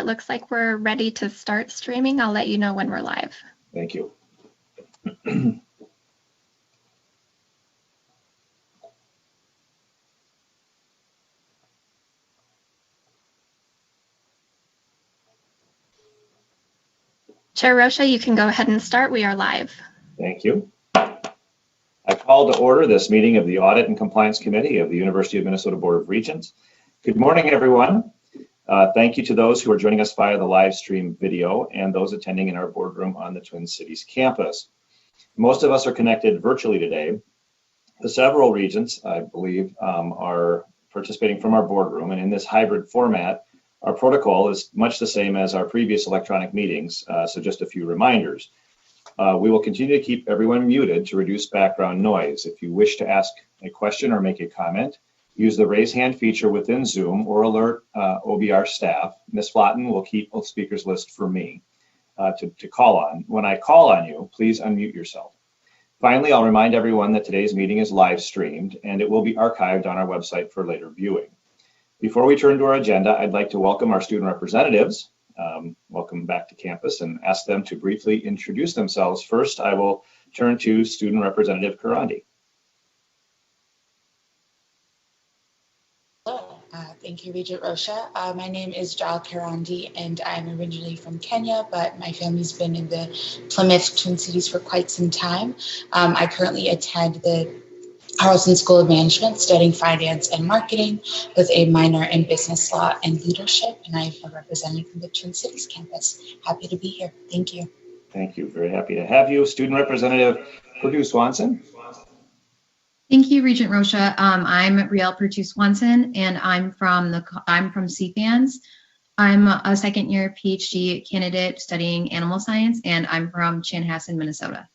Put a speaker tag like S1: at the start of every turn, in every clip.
S1: it looks like we're ready to start streaming. I'll let you know when we're live.
S2: Thank you.
S1: Chair Rocha, you can go ahead and start. We are live.
S2: Thank you. I call to order this meeting of the Audit and Compliance Committee of the University of Minnesota Board of Regents. Good morning, everyone. Thank you to those who are joining us via the live stream video and those attending in our boardroom on the Twin Cities campus. Most of us are connected virtually today. The several regents, I believe, are participating from our boardroom, and in this hybrid format, our protocol is much the same as our previous electronic meetings, so just a few reminders. We will continue to keep everyone muted to reduce background noise. If you wish to ask a question or make a comment, use the raise hand feature within Zoom or alert OBR staff. Ms. Flotten will keep a speakers list for me to call on. When I call on you, please unmute yourself. Finally, I'll remind everyone that today's meeting is live streamed and it will be archived on our website for later viewing. Before we turn to our agenda, I'd like to welcome our student representatives. Welcome back to campus, and ask them to briefly introduce themselves. First, I will turn to Student Representative Karandi.
S3: Hello, thank you, Regent Rocha. My name is Jal Karandi, and I'm originally from Kenya, but my family's been in the Plymouth Twin Cities for quite some time. I currently attend the Harrelson School of Management, studying finance and marketing with a minor in business law and leadership, and I'm a representative from the Twin Cities campus. Happy to be here. Thank you.
S2: Thank you. Very happy to have you. Student Representative Purdue Swanson.
S4: Thank you, Regent Rocha. I'm Riel Purdue Swanson, and I'm from CFANS. I'm a second-year PhD candidate studying animal science, and I'm from Chanhassen, Minnesota.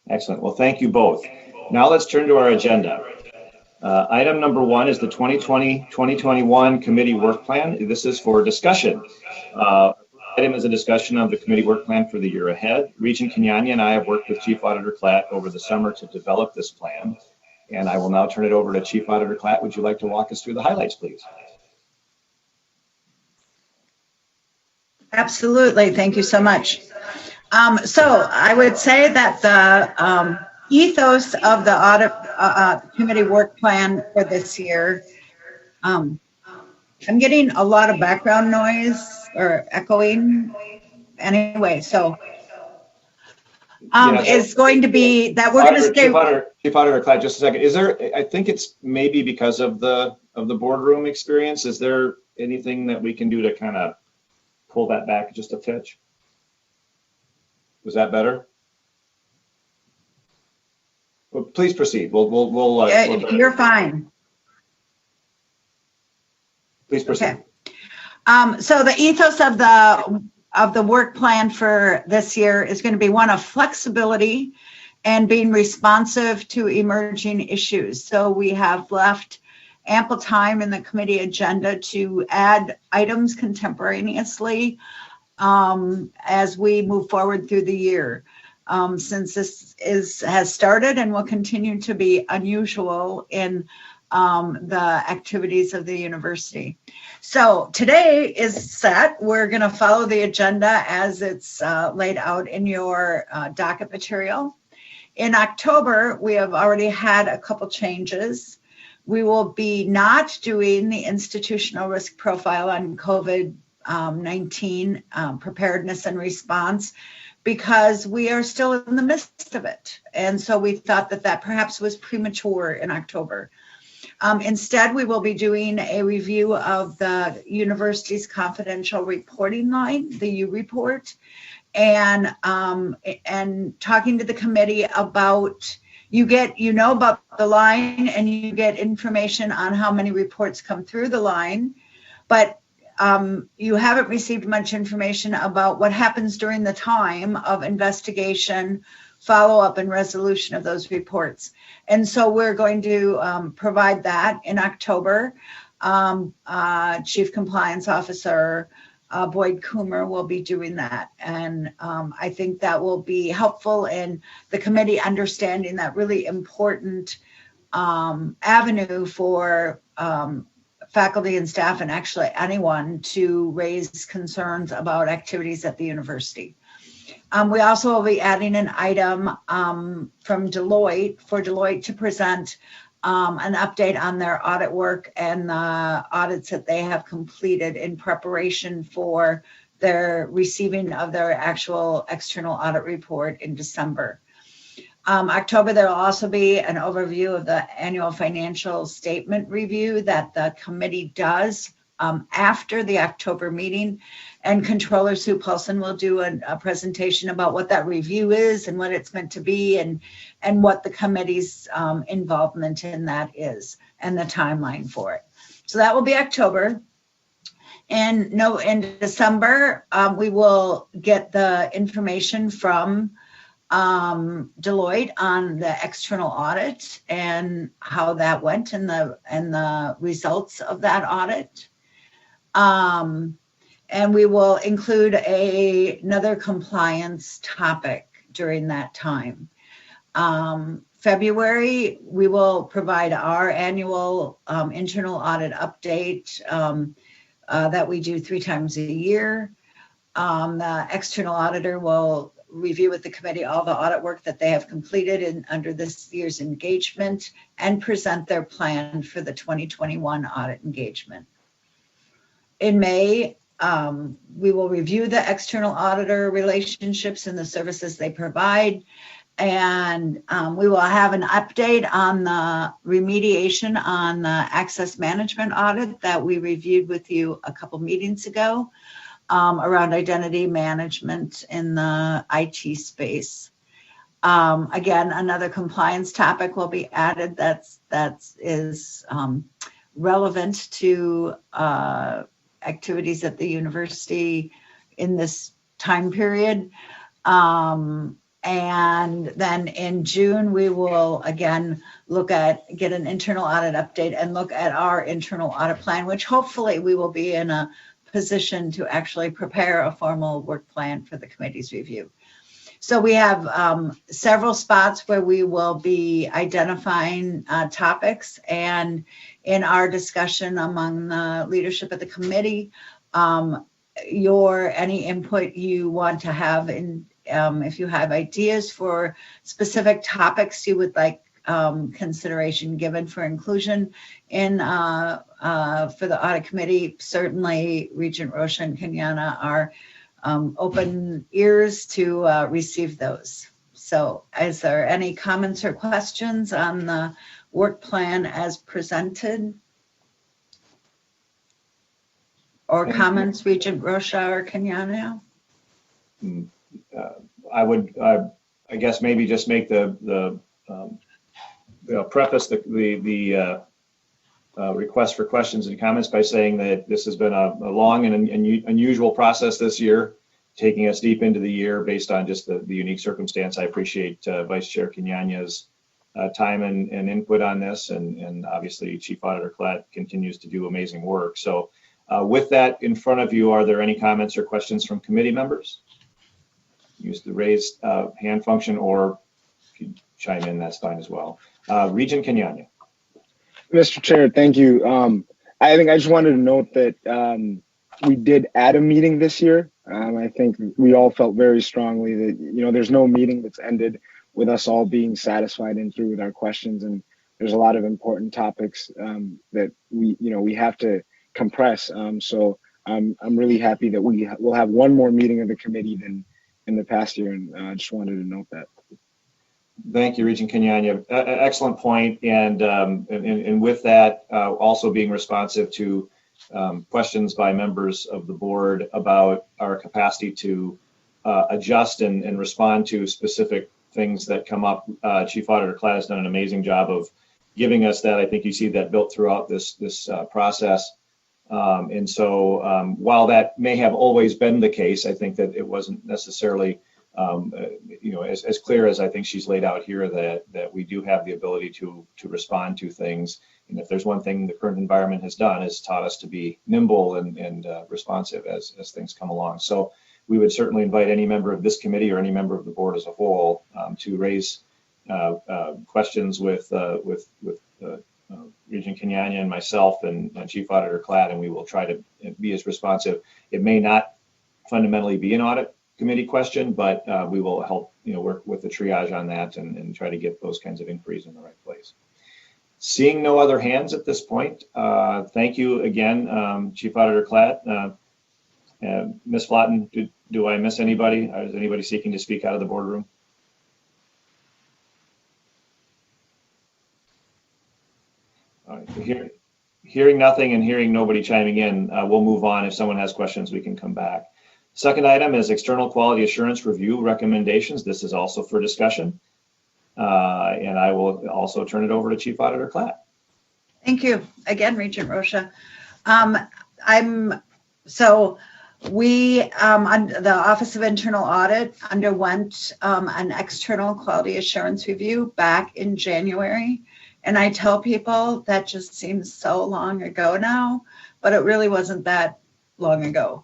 S2: Excellent. Well, thank you both. Now let's turn to our agenda. Item number 1 is the 2020-2021 committee work plan. This is for discussion. Item is a discussion of the committee work plan for the year ahead. Regent Kenyanya and I have worked with Chief Auditor Klatt over the summer to develop this plan. And I will now turn it over to Chief Auditor Klatt. Would you like to walk us through the highlights, please?
S5: Absolutely. Thank you so much. So I would say that the ethos of the audit committee work plan for this year, I'm getting a lot of background noise or echoing anyway, so it's going to be that we're going to stay.
S2: Chief Auditor Klatt, just a second. Is there, I think it's maybe because of the boardroom experience, is there anything that we can do to kind of pull that back just a touch? Was that better? Well, please proceed. We'll
S5: you're fine.
S2: Please proceed.
S5: Okay. So the ethos of the work plan for this year is going to be one of flexibility and being responsive to emerging issues. So we have left ample time in the committee agenda to add items contemporaneously as we move forward through the year. Since this has started and will continue to be unusual in the activities of the university. So today is set. We're going to follow the agenda as it's laid out in your docket material. In October, we have already had a couple changes. We will be not doing the institutional risk profile on COVID-19 preparedness and response, because we are still in the midst of it. And so we thought that perhaps was premature in October. Instead, we will be doing a review of the university's confidential reporting line, the U report, and talking to the committee about, you know about the line and you get information on how many reports come through the line, but you haven't received much information about what happens during the time of investigation, follow-up, and resolution of those reports. And so we're going to provide that in October. Chief Compliance Officer Boyd Coomer will be doing that. And I think that will be helpful in the committee understanding that really important avenue for faculty and staff, and actually anyone, to raise concerns about activities at the university. We also will be adding an item from Deloitte, for Deloitte to present an update on their audit work and the audits that they have completed in preparation for their receiving of their actual external audit report in December. October, there will also be an overview of the annual financial statement review that the committee does after the October meeting, and Controller Sue Paulson will do a presentation about what that review is and what it's meant to be, and what the committee's involvement in that is, and the timeline for it. So that will be October. And in December, we will get the information from Deloitte on the external audit and how that went, and the results of that audit. And we will include another compliance topic during that time. February, we will provide our annual internal audit update that we do 3 times a year. The external auditor will review with the committee all the audit work that they have completed under this year's engagement, and present their plan for the 2021 audit engagement. In May, we will review the external auditor relationships and the services they provide, and we will have an update on the remediation on the access management audit that we reviewed with you a couple meetings ago, around identity management in the IT space. Again, another compliance topic will be added that is relevant to activities at the university in this time period. And then in June, we will again get an internal audit update and look at our internal audit plan, which hopefully we will be in a position to actually prepare a formal work plan for the committee's review. So we have several spots where we will be identifying topics, and in our discussion among the leadership of the committee, any input you want to have in, if you have ideas for specific topics you would like consideration given for inclusion in for the audit committee, certainly Regent Rocha and Kenyana are open ears to receive those. So is there any comments or questions on the work plan as presented? Or comments, Regent Rocha or Kenyana?
S2: I would, I guess, maybe just make the preface the request for questions and comments by saying that this has been a long and unusual process this year, taking us deep into the year based on just the unique circumstance. I appreciate Vice Chair Kenyana's time and input on this, and obviously Chief Auditor Klatt continues to do amazing work. So with that in front of you, are there any comments or questions from committee members? Use the raised hand function, or if you chime in, that's fine as well. Regent Kenyana.
S6: Mr. Chair, thank you. I think I just wanted to note that we did add a meeting this year. I think we all felt very strongly that, there's no meeting that's ended with us all being satisfied and through with our questions. And there's a lot of important topics that we have to compress. So I'm really happy that we will have one more meeting of the committee than in the past year. And I just wanted to note that.
S2: Thank you, Regent Kenyana. Excellent point. And with that, also being responsive to questions by members of the board about our capacity to adjust and respond to specific things that come up. Chief Auditor Klatt has done an amazing job of giving us that. I think you see that built throughout this process. And so while that may have always been the case, I think that it wasn't necessarily as clear as I think she's laid out here, that we do have the ability to respond to things. And if there's one thing the current environment has done, is taught us to be nimble and responsive as things come along. So we would certainly invite any member of this committee or any member of the board as a whole to raise questions with Regent Kenyanya and myself and Chief Auditor Klatt, and we will try to be as responsive. It may not fundamentally be an audit committee question, but we will help work with the triage on that and try to get those kinds of inquiries in the right place. Seeing no other hands at this point, thank you again, Chief Auditor Klatt. Ms. Flotten, do I miss anybody? Is anybody seeking to speak out of the boardroom? All right, hearing nothing and hearing nobody chiming in, we'll move on. If someone has questions, we can come back. Second item is external quality assurance review recommendations. This is also for discussion. And I will also turn it over to Chief Auditor Klatt.
S5: Thank you again, Regent Rocha. The Office of Internal Audit underwent an external quality assurance review back in January. And I tell people that just seems so long ago now, but it really wasn't that long ago.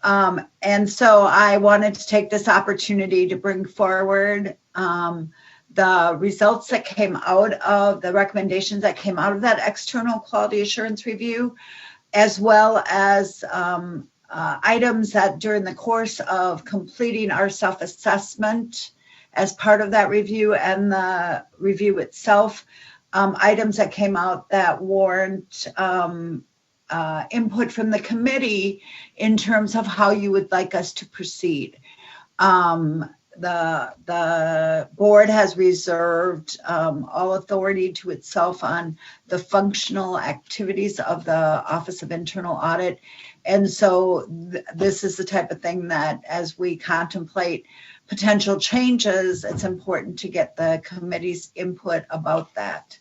S5: And so I wanted to take this opportunity to bring forward the results that came out of the recommendations that came out of that external quality assurance review, as well as items that during the course of completing our self-assessment as part of that review and the review itself, items that came out that warrant input from the committee in terms of how you would like us to proceed. The board has reserved all authority to itself on the functional activities of the Office of Internal Audit. And so this is the type of thing that as we contemplate potential changes, it's important to get the committee's input about that.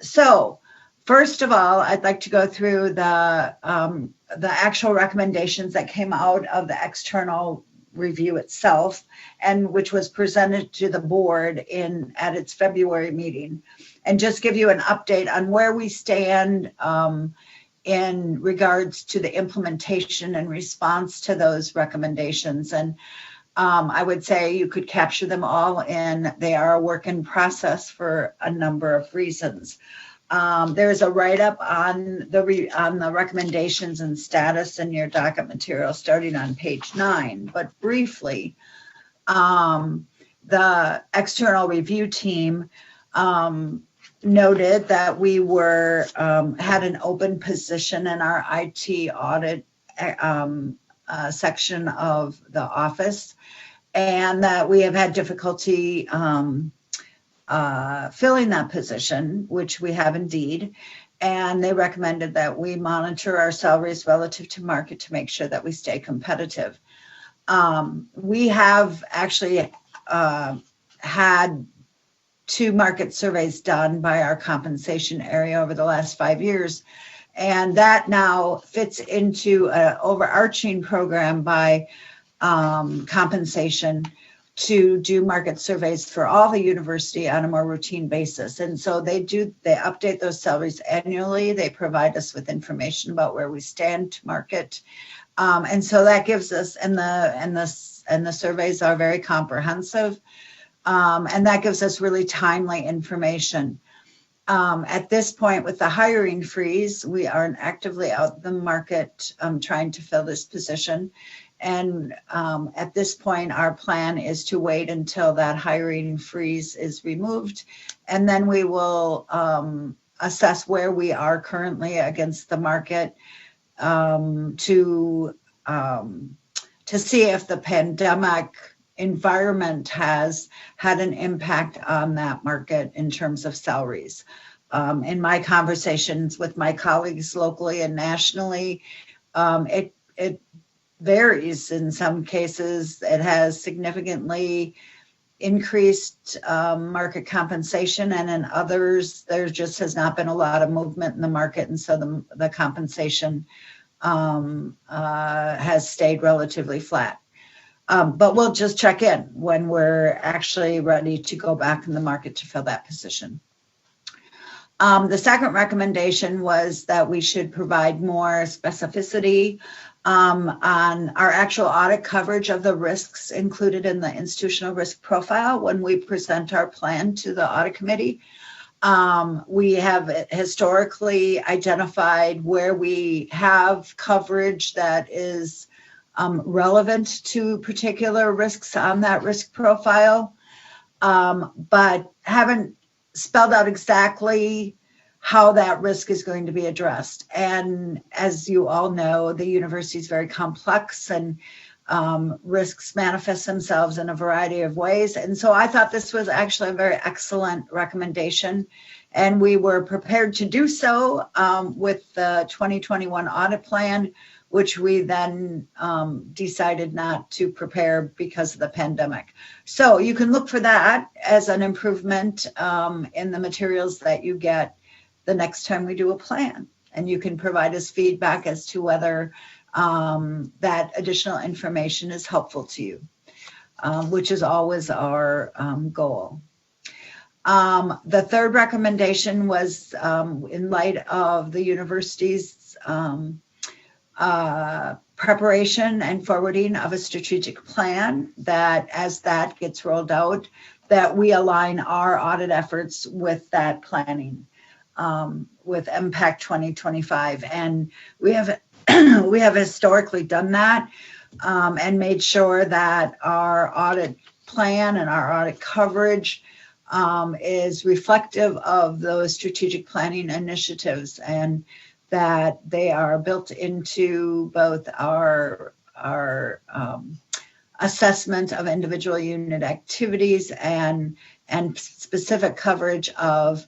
S5: So first of all, I'd like to go through the actual recommendations that came out of the external review itself, and which was presented to the board at its February meeting, and just give you an update on where we stand in regards to the implementation and response to those recommendations. And I would say you could capture them all in, they are a work in process for a number of reasons. There's a write-up on the recommendations and status in your docket material starting on page 9. But briefly, the external review team noted that we had an open position in our IT audit section of the office, and that we have had difficulty filling that position, which we have indeed. And they recommended that we monitor our salaries relative to market to make sure that we stay competitive. We have actually had 2 market surveys done by our compensation area over the last 5 years. And that now fits into an overarching program by compensation to do market surveys for all the university on a more routine basis. And so they update those salaries annually. They provide us with information about where we stand to market. And so that gives us, and the surveys are very comprehensive. And that gives us really timely information. At this point, with the hiring freeze, we are actively out in the market trying to fill this position. And at this point, our plan is to wait until that hiring freeze is removed. And then we will assess where we are currently against the market to see if the pandemic environment has had an impact on that market in terms of salaries. In my conversations with my colleagues locally and nationally, it varies. In some cases, it has significantly increased market compensation, and in others, there just has not been a lot of movement in the market, and so the compensation has stayed relatively flat. But we'll just check in when we're actually ready to go back in the market to fill that position. The second recommendation was that we should provide more specificity on our actual audit coverage of the risks included in the institutional risk profile when we present our plan to the audit committee. We have historically identified where we have coverage that is relevant to particular risks on that risk profile, but haven't spelled out exactly how that risk is going to be addressed. And as you all know, the university is very complex, and risks manifest themselves in a variety of ways. And so I thought this was actually a very excellent recommendation. And we were prepared to do so with the 2021 audit plan, which we then decided not to prepare because of the pandemic. So you can look for that as an improvement in the materials that you get the next time we do a plan. And you can provide us feedback as to whether that additional information is helpful to you, which is always our goal. The third recommendation was in light of the university's preparation and forwarding of a strategic plan, that as that gets rolled out, that we align our audit efforts with that planning, with Impact 2025. And we have we have historically done that and made sure that our audit plan and our audit coverage is reflective of those strategic planning initiatives, and that they are built into both our assessment of individual unit activities and specific coverage of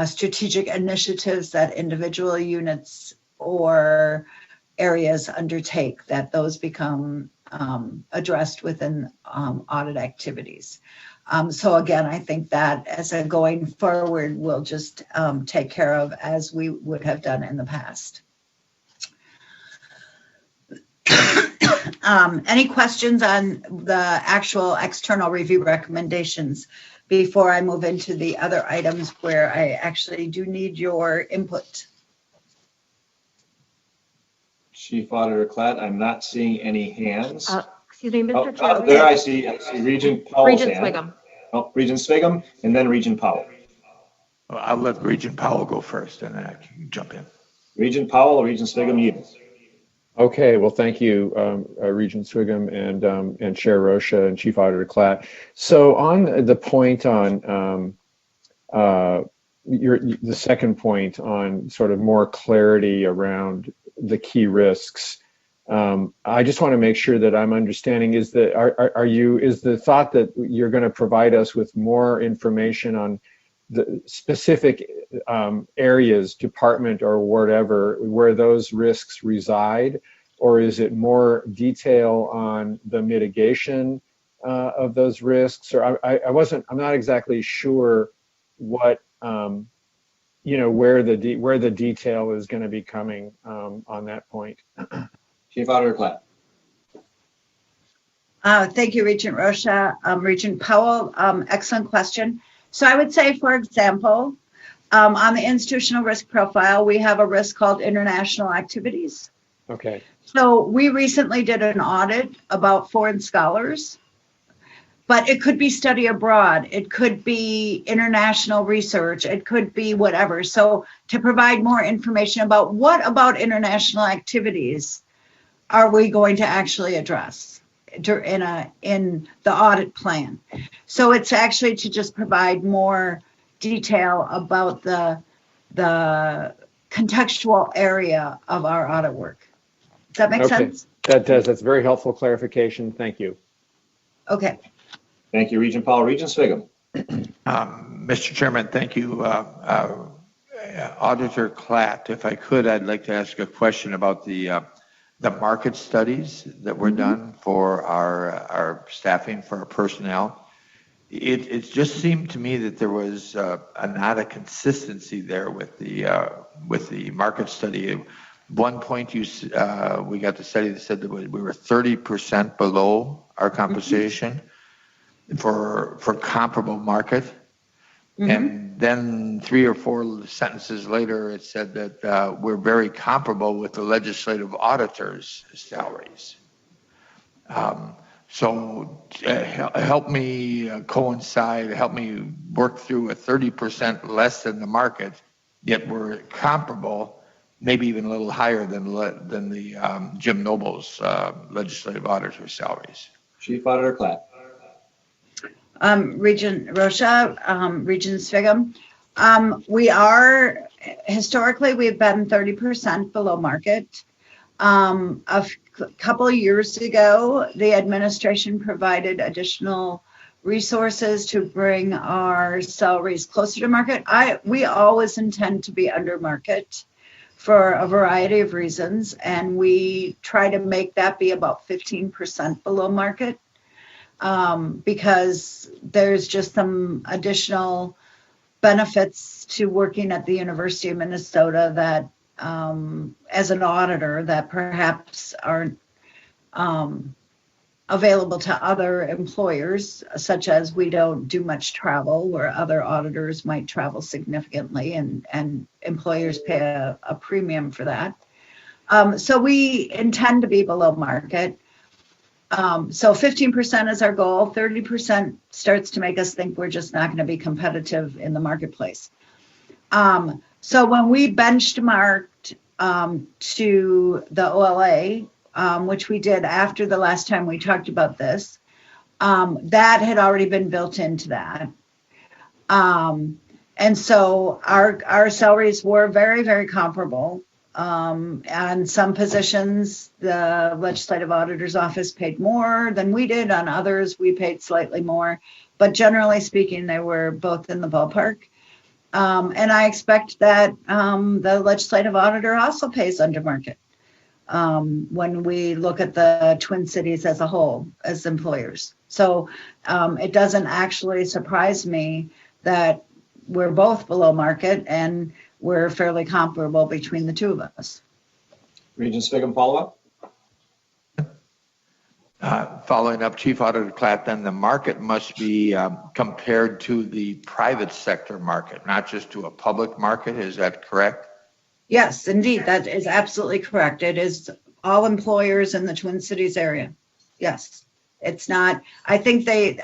S5: strategic initiatives that individual units or areas undertake, that those become addressed within audit activities. So again, I think that as a going forward, we'll just take care of as we would have done in the past. Any questions on the actual external review recommendations before I move into the other items where I actually do need your input?
S2: Chief Auditor Klatt, I'm not seeing any hands.
S7: Excuse me, Mr. Chair.
S2: There I see Regent Powell's
S7: Regent
S2: hand.
S7: Swigum.
S2: Oh, Regent Swigum, and then Regent Powell.
S8: Well, I'll let Regent Powell go first, and then I can jump in.
S2: Regent Powell, Regent Swigum, you.
S9: Okay, well, thank you, Regent Swigum and Chair Rocha and Chief Auditor Klatt. So on the point on the second point on sort of more clarity around the key risks, I just want to make sure that I'm understanding, is the thought that you're going to provide us with more information on the specific areas, department or whatever, where those risks reside, or is it more detail on the mitigation of those risks? Or I'm not exactly sure what where the detail is going to be coming on that point.
S2: Chief Auditor Klatt.
S5: Thank you, Regent Rocha. Regent Powell, excellent question. So I would say, for example, on the institutional risk profile, we have a risk called international activities.
S9: Okay.
S5: So we recently did an audit about foreign scholars, but it could be study abroad. It could be international research. It could be whatever. So to provide more information about what about international activities are we going to actually address in the audit plan. So it's actually to just provide more detail about the contextual area of our audit work. Does that make sense?
S9: That does. That's very helpful clarification. Thank you.
S5: Okay.
S2: Thank you, Regent Powell. Regent Swigum.
S8: Mr. Chairman, thank you. Auditor Klatt, if I could, I'd like to ask a question about the market studies that were done for our staffing, for our personnel. It just seemed to me that there was not a consistency there with the market study. At one point, we got the study that said that we were 30% below our compensation for comparable market. And then 3 or 4 sentences later, it said that we're very comparable with the legislative auditors' salaries. So help me help me work through a 30% less than the market, yet we're comparable, maybe even a little higher than the Jim Noble's legislative auditor salaries.
S2: Chief Auditor Klatt.
S5: Regent Rocha, Regent Sviggum. We are, historically, we've been 30% below market. A couple of years ago, the administration provided additional resources to bring our salaries closer to market. We always intend to be under market for a variety of reasons, and we try to make that be about 15% below market. Because there's just some additional benefits to working at the University of Minnesota that, as an auditor, that perhaps aren't available to other employers, such as we don't do much travel, where other auditors might travel significantly, and employers pay a premium for that. So we intend to be below market. So 15% is our goal. 30% starts to make us think we're just not going to be competitive in the marketplace. So when we benchmarked to the OLA, which we did after the last time we talked about this, that had already been built into that. And so our salaries were very, very comparable. On some positions, the legislative auditor's office paid more than we did. On others, we paid slightly more. But generally speaking, they were both in the ballpark. And I expect that the legislative auditor also pays under market when we look at the Twin Cities as a whole as employers. So it doesn't actually surprise me that we're both below market, and we're fairly comparable between the two of us.
S2: Regent Sviggum, follow-up?
S8: Following up, Chief Auditor Klatt, then the market must be compared to the private sector market, not just to a public market. Is that correct?
S5: Yes, indeed. That is absolutely correct. It is all employers in the Twin Cities area. Yes, it's not. I think they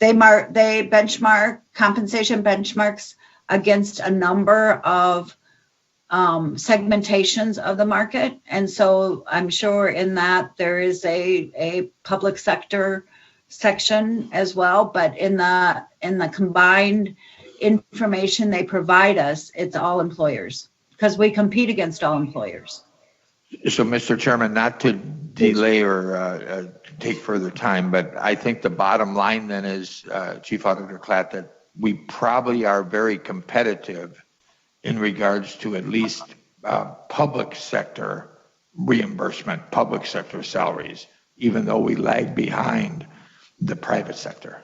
S5: benchmark compensation benchmarks against a number of segmentations of the market. And so I'm sure in that there is a public sector section as well, but in the combined information they provide us, it's all employers, because we compete against all employers.
S8: So, Mr. Chairman, not to delay or take further time, but I think the bottom line then is, Chief Auditor Klatt, that we probably are very competitive in regards to at least public sector reimbursement, public sector salaries, even though we lag behind the private sector.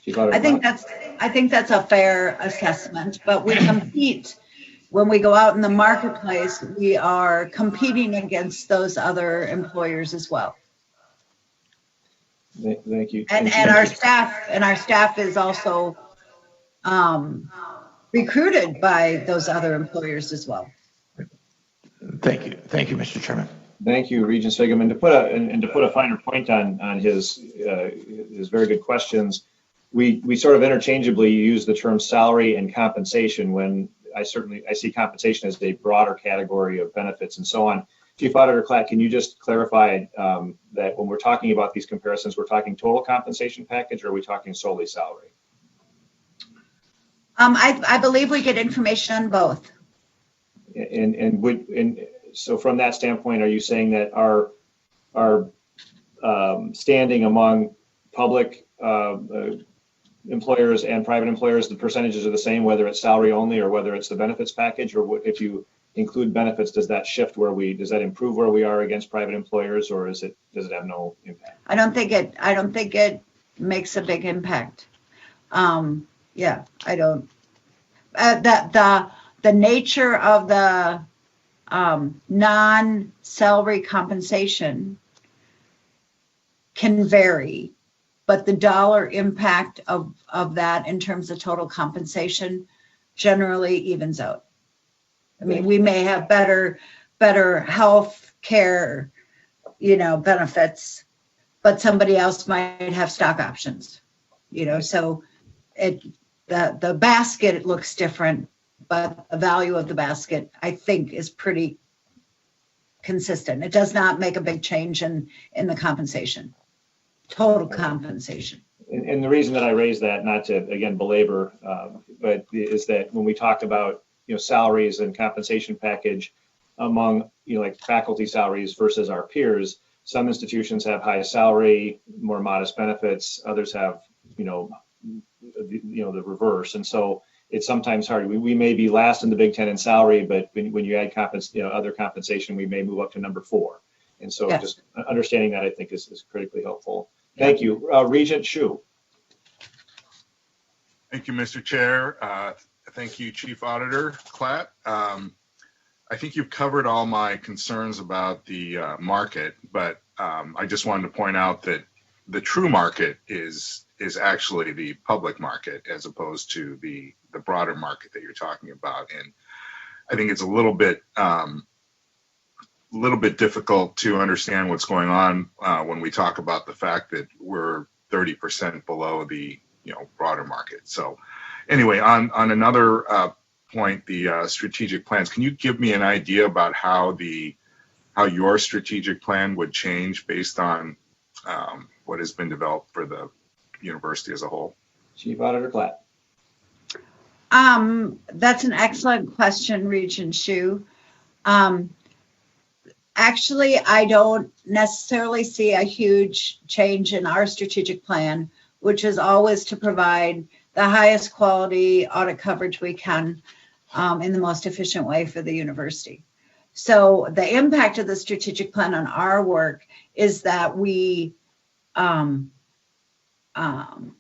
S5: I think that's a fair assessment, but we compete. When we go out in the marketplace, we are competing against those other employers as well.
S2: Thank you.
S5: And our staff is also recruited by those other employers as well.
S8: Thank you, Mr. Chairman.
S2: Thank you, Regent Sviggum. And to put a finer point on his very good questions, we sort of interchangeably use the term salary and compensation when I see compensation as a broader category of benefits and so on. Chief Auditor Klatt, can you just clarify that when we're talking about these comparisons, we're talking total compensation package, or are we talking solely salary?
S5: I believe we get information on both.
S2: And so from that standpoint, are you saying that our standing among public employers and private employers, the percentages are the same, whether it's salary only or whether it's the benefits package, or if you include benefits, does that shift does that improve where we are against private employers, or does it have no impact?
S5: I don't think it makes a big impact. Yeah, I don't. The nature of the non-salary compensation can vary, but the dollar impact of that in terms of total compensation generally evens out. I mean, we may have better health care, benefits, but somebody else might have stock options, so the basket looks different, but the value of the basket, I think, is pretty consistent. It does not make a big change in the compensation, total compensation.
S2: And the reason that I raised that, not to, again, belabor, but is that when we talked about, salaries and compensation package among, like faculty salaries versus our peers, some institutions have high salary, more modest benefits. Others have, the reverse. And so it's sometimes hard. We may be last in the Big Ten in salary, but when you add other compensation, we may move up to number 4. And so
S5: Yes.
S2: just understanding that, I think, is critically helpful. Thank you. Regent Shu.
S7: Thank you, Mr. Chair. Thank you, Chief Auditor Klatt. I think you've covered all my concerns about the market, but I just wanted to point out that the true market is actually the public market as opposed to the broader market that you're talking about. And I think it's a little bit difficult to understand what's going on when we talk about the fact that we're 30% below the broader market. So anyway, on another point, the strategic plans, can you give me an idea about how your strategic plan would change based on what has been developed for the university as a whole?
S2: Chief Auditor Klatt.
S5: That's an excellent question, Regent Shu. Actually, I don't necessarily see a huge change in our strategic plan, which is always to provide the highest quality audit coverage we can in the most efficient way for the university. So the impact of the strategic plan on our work is that we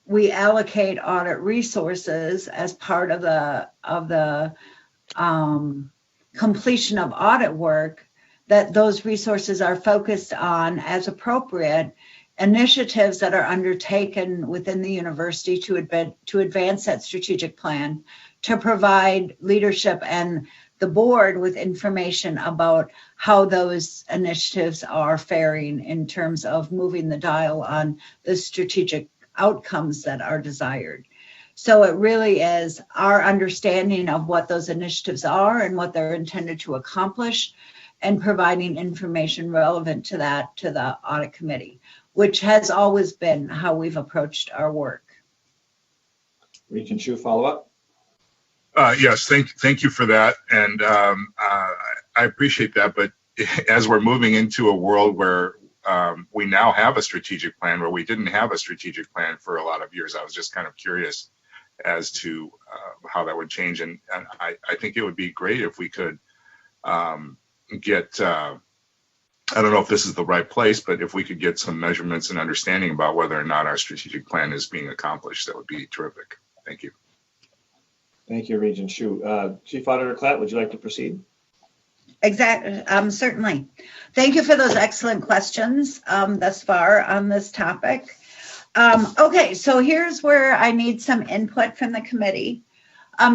S5: allocate audit resources as part of the completion of audit work, that those resources are focused on, as appropriate, initiatives that are undertaken within the university to advance that strategic plan, to provide leadership and the board with information about how those initiatives are faring in terms of moving the dial on the strategic outcomes that are desired. So it really is our understanding of what those initiatives are and what they're intended to accomplish, and providing information relevant to that to the audit committee, which has always been how we've approached our work.
S2: Regent Shu, follow up.
S7: Yes, thank you for that, and I appreciate that. But as we're moving into a world where we now have a strategic plan, where we didn't have a strategic plan for a lot of years, I was just kind of curious as to how that would change, and I think it would be great if we could get. I don't know if this is the right place, but if we could get some measurements and understanding about whether or not our strategic plan is being accomplished, that would be terrific. Thank you.
S2: Thank you, Regent Shu. Chief Auditor Klatt, would you like to proceed?
S5: Exactly, certainly. Thank you for those excellent questions thus far on this topic. Okay, so here's where I need some input from the committee.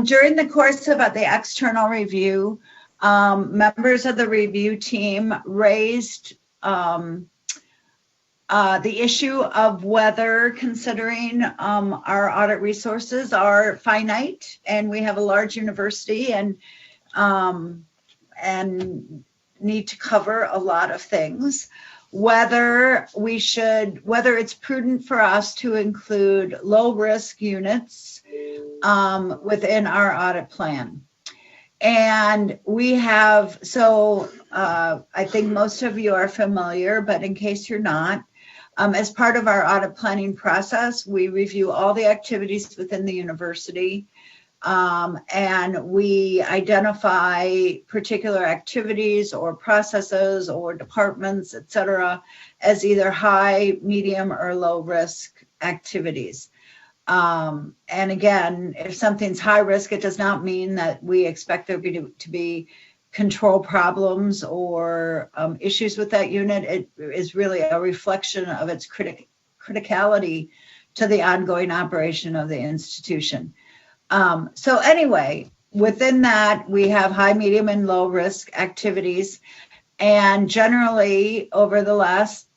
S5: During the course of the external review, members of the review team raised the issue of whether, considering our audit resources are finite and we have a large university and need to cover a lot of things, whether it's prudent for us to include low risk units within our audit plan. And we have, I think most of you are familiar, but in case you're not, as part of our audit planning process, we review all the activities within the university, and we identify particular activities or processes or departments, et cetera, as either high, medium, or low risk activities. And again, if something's high risk, it does not mean that we expect there to be control problems or issues with that unit. It is really a reflection of its criticality to the ongoing operation of the institution. So anyway, within that, we have high, medium, and low risk activities. And generally, over the last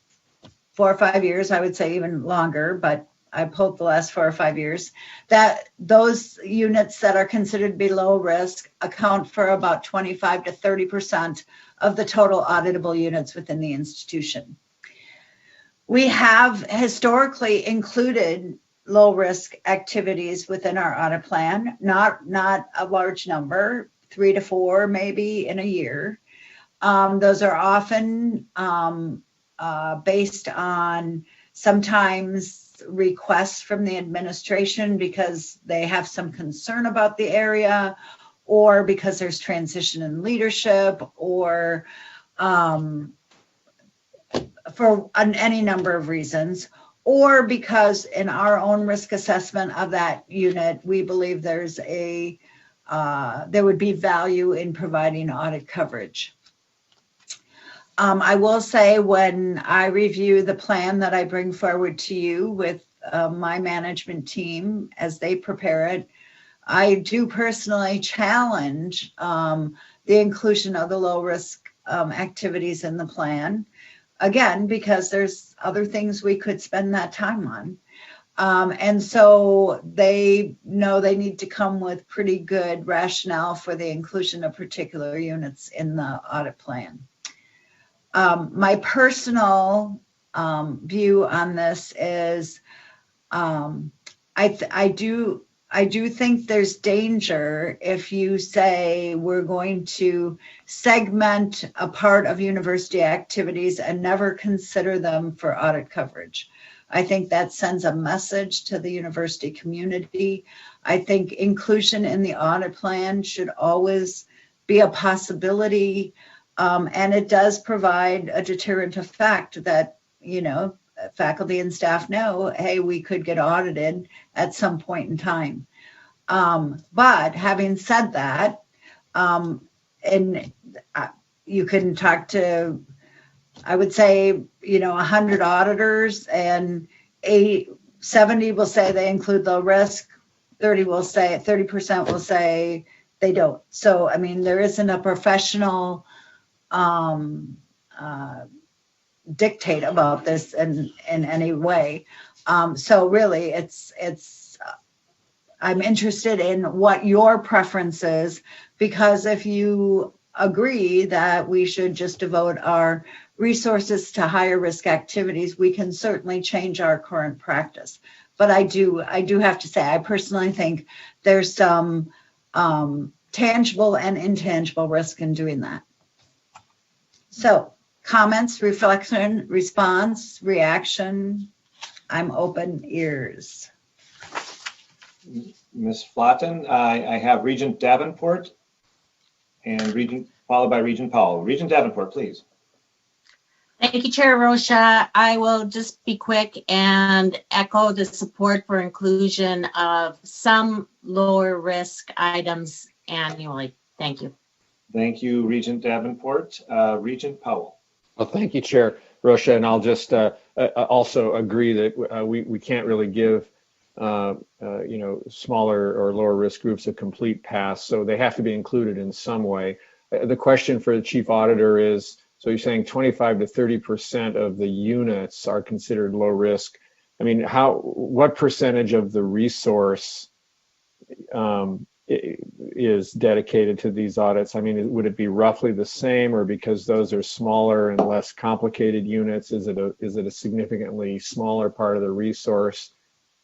S5: 4 or 5 years, I would say even longer, but I pulled the last 4 or 5 years, that those units that are considered below risk account for about 25 to 30% of the total auditable units within the institution. We have historically included low risk activities within our audit plan, not a large number, 3 to 4 maybe in a year. Those are often based on sometimes requests from the administration because they have some concern about the area, or because there's transition in leadership, or for any number of reasons, or because in our own risk assessment of that unit, we believe there would be value in providing audit coverage. I will say, when I review the plan that I bring forward to you with my management team as they prepare it, I do personally challenge the inclusion of the low risk activities in the plan. Again, because there's other things we could spend that time on. And so they know they need to come with pretty good rationale for the inclusion of particular units in the audit plan. My personal view on this is I do think there's danger if you say we're going to segment a part of university activities and never consider them for audit coverage. I think that sends a message to the university community. I think inclusion in the audit plan should always be a possibility. And it does provide a deterrent effect that, faculty and staff know, hey, we could get audited at some point in time. But having said that, you can talk to, I would say, 100 auditors, and 70 will say they include low risk, 30% will say they don't. So, I mean, there isn't a professional dictate about this in any way. So really, I'm interested in what your preference is, because if you agree that we should just devote our resources to higher risk activities, we can certainly change our current practice. But I do have to say, I personally think there's some tangible and intangible risk in doing that. So, comments, reflection, response, reaction. I'm open ears.
S2: Ms. Flatten, I have Regent Davenport and followed by Regent Powell. Regent Davenport, please.
S10: Thank you, Chair Rocha. I will just be quick and echo the support for inclusion of some lower risk items annually. Thank you.
S2: Thank you, Regent Davenport. Regent Powell.
S9: Well, thank you, Chair Rocha, and I'll just also agree that we can't really give smaller or lower risk groups a complete pass, so they have to be included in some way. The question for the Chief Auditor is, so you're saying 25 to 30% of the units are considered low risk. I mean, what percentage of the resource is dedicated to these audits? I mean, would it be roughly the same, or because those are smaller and less complicated units, is it a significantly smaller part of the resource?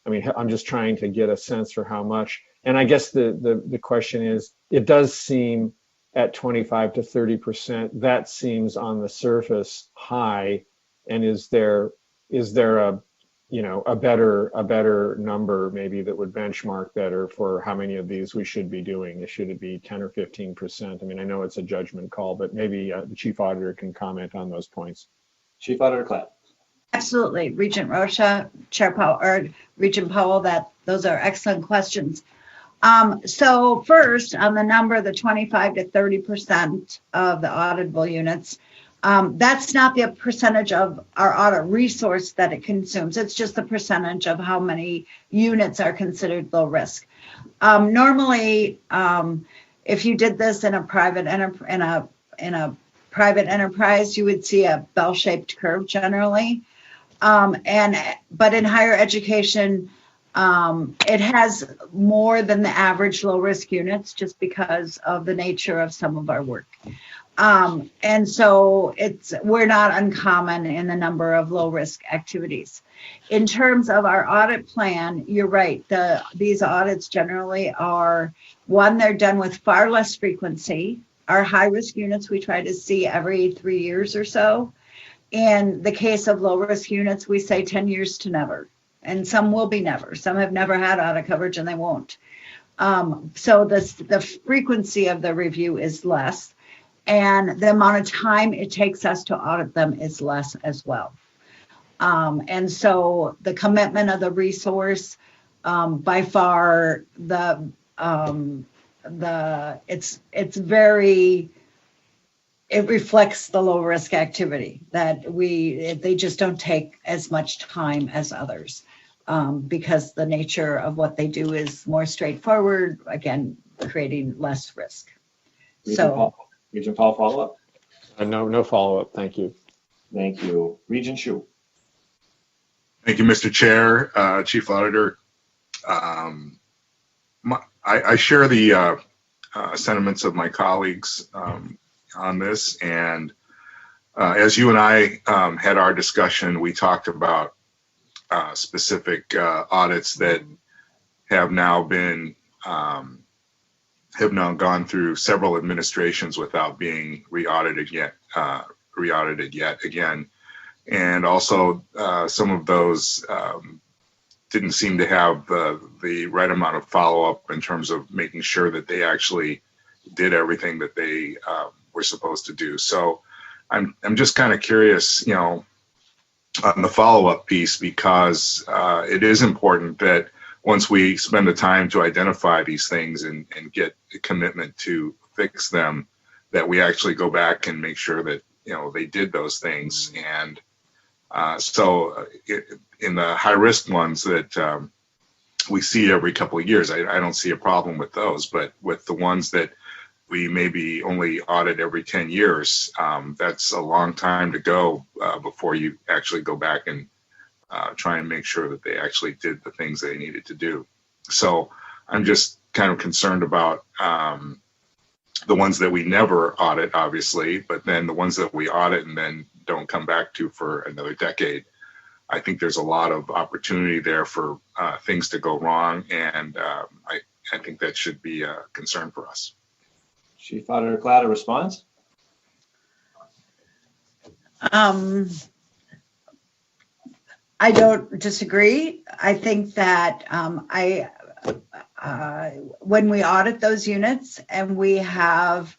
S9: I mean, I'm just trying to get a sense for how much. And I guess the question is, it does seem at 25 to 30%, that seems on the surface high. And is there a better number maybe that would benchmark better for how many of these we should be doing? Should it be 10 or 15%? I mean, I know it's a judgment call, but maybe the Chief Auditor can comment on those points.
S2: Chief Auditor Clapp.
S5: Absolutely, Regent Rocha, Chair Powell, or Regent Powell, those are excellent questions. So first, on the number, the 25 to 30% of the auditable units, that's not the percentage of our audit resource that it consumes. It's just the percentage of how many units are considered low risk. Normally, if you did this in a private enterprise, you would see a bell-shaped curve generally. But in higher education, it has more than the average low risk units just because of the nature of some of our work. And so we're not uncommon in the number of low risk activities. In terms of our audit plan, you're right. These audits generally are, one, they're done with far less frequency. Our high risk units, we try to see every 3 years or so. In the case of low risk units, we say 10 years to never. And some will be never. Some have never had audit coverage and they won't. So the frequency of the review is less. And the amount of time it takes us to audit them is less as well. And so the commitment of the resource, by far, it reflects the low risk activity that they just don't take as much time as others, because the nature of what they do is more straightforward, again, creating less risk.
S2: Regent Paul, follow-up?
S9: No follow-up. Thank you.
S2: Thank you. Regent Hsu.
S7: Thank you, Mr. Chair, Chief Auditor. I share the sentiments of my colleagues on this, and as you and I had our discussion, we talked about specific audits that have now gone through several administrations without being re-audited yet again. And also some of those didn't seem to have the right amount of follow-up in terms of making sure that they actually did everything that they were supposed to do. So I'm just kind of curious, on the follow-up piece, because it is important that once we spend the time to identify these things and get a commitment to fix them, that we actually go back and make sure that they did those things. And so in the high risk ones that we see every couple of years, I don't see a problem with those. But with the ones that we maybe only audit every 10 years, that's a long time to go before you actually go back and try and make sure that they actually did the things they needed to do. So I'm just kind of concerned about the ones that we never audit, obviously, but then the ones that we audit and then don't come back to for another decade. I think there's a lot of opportunity there for things to go wrong, and I think that should be a concern for us.
S2: Chief Auditor Klatt, a response?
S5: I don't disagree. I think that when we audit those units and we have